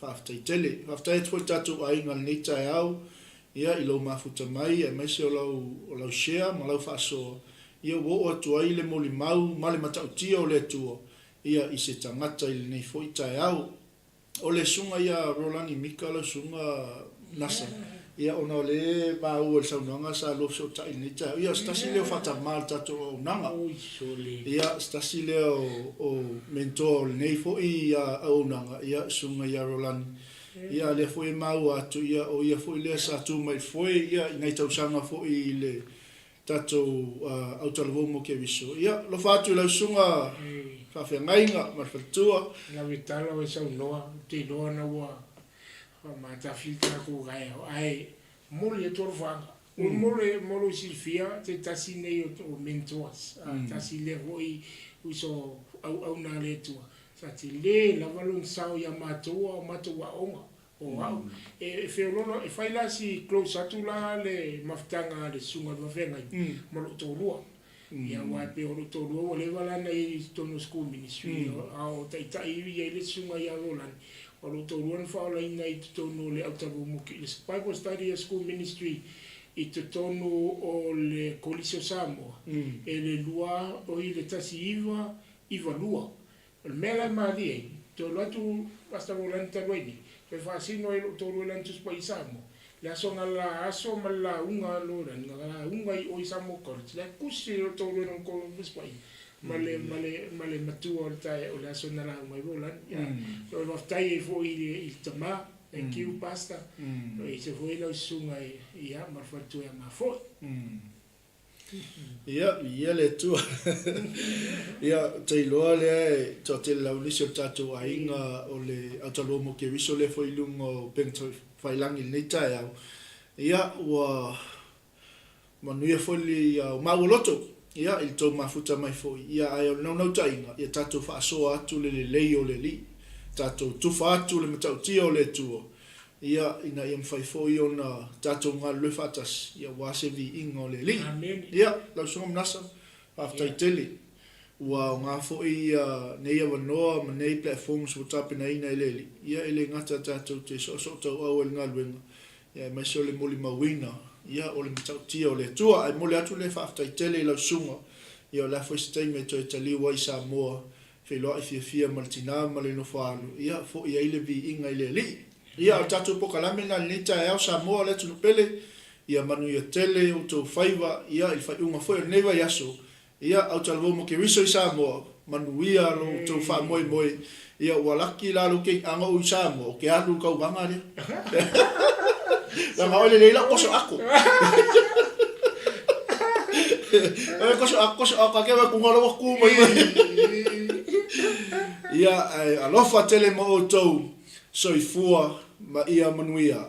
whaaftai tele whaaftai atu tātou ai ngā nei tae au ia i lau mafuta mai e mai se o lau share ma lau whaasoa ia wo atu ai le moli mau ma le matautia o le atua ia i se tangata i le nei fo i tae au o le sunga ia Rolani Mika lau sunga nasa ia ona o le mau o le saunanga sa lo so tai nei tae ia stasi leo whatamal tato o nanga ia stasi leo o mentor le nei fo i au nanga ia sunga ia Rolani ia le foi mau atu ia o ia foi le sa tu mai foi ia nei tau sanga foi le tato autolavo mo ke viso ia lo fatu la sunga fa fe ngainga ma fatua la vitala o sa noa te noa na wa ma ta filtra ko gai ai mole to fa un mole silfia te tasine o mentors tasile hoi uso au na le tua sa ti le la valon sao ya matua onga o au e feolono e fai la si close atu la le maftanga le sunga va venga mo lo tolua ia wa pe o lo tolua o le vala nei tono school ministry au tai ia le sunga ia rolan o lo tolua fa la nei tono le autabu mo ki le Bible study school ministry i te tonu o le kolisio Samoa e le lua o i le tasi iwa lua o le mea lai maadie to latu basta volanta lueni pe fasino e to volanta spai Samoa le aso ngala aso mala unga lora ngala unga i o Samoa kort le kusi o to volanta ko spai male matua o tai o le aso nala mai volan ya so lo tai fo i tama thank you pastor e se foi lo sunga ia ma fatu ia ma fo ia le tua ia te loa le to te lau lisio tatu ainga o le atalo mo ke viso le foi lungo pento failangi nei tae au ia ua manuia foi o mauloto ia il to mafuta mai foi ia ai o no tainga ia tatu fa so atu le lei o le li tatu tu fa atu le matau tio le tuo ia ina ia fai foi ona tatu nga le fatas ia wase vi ingo le li ia la so nasa after tele wa nga foi nei ava no ma nei platforms wo tap nei nei le li ia ele ngata tatu te so to o el nga luenga ia mai so le moli mawina ia o le matau tio le tua ai moli atu le after tele la sunga ia la foi stay me to Italy wa Samoa fe lo fia maltina ma le no falu ia fo ia ile vi inga ile li ia o tatu po kalame na nita e au Samoa le tunu pele ia manu ia tele o to faiva ia il fai unga foi neva yaso ia au talvo mo ke riso i Samoa manu ia lo to fa moi ia walaki la lo ke anga o Samoa ke alu kau banga le la maole le la koso ako koso ako ke va kungalo ku mai ia alofa tele mo o to soifua ma ia manuia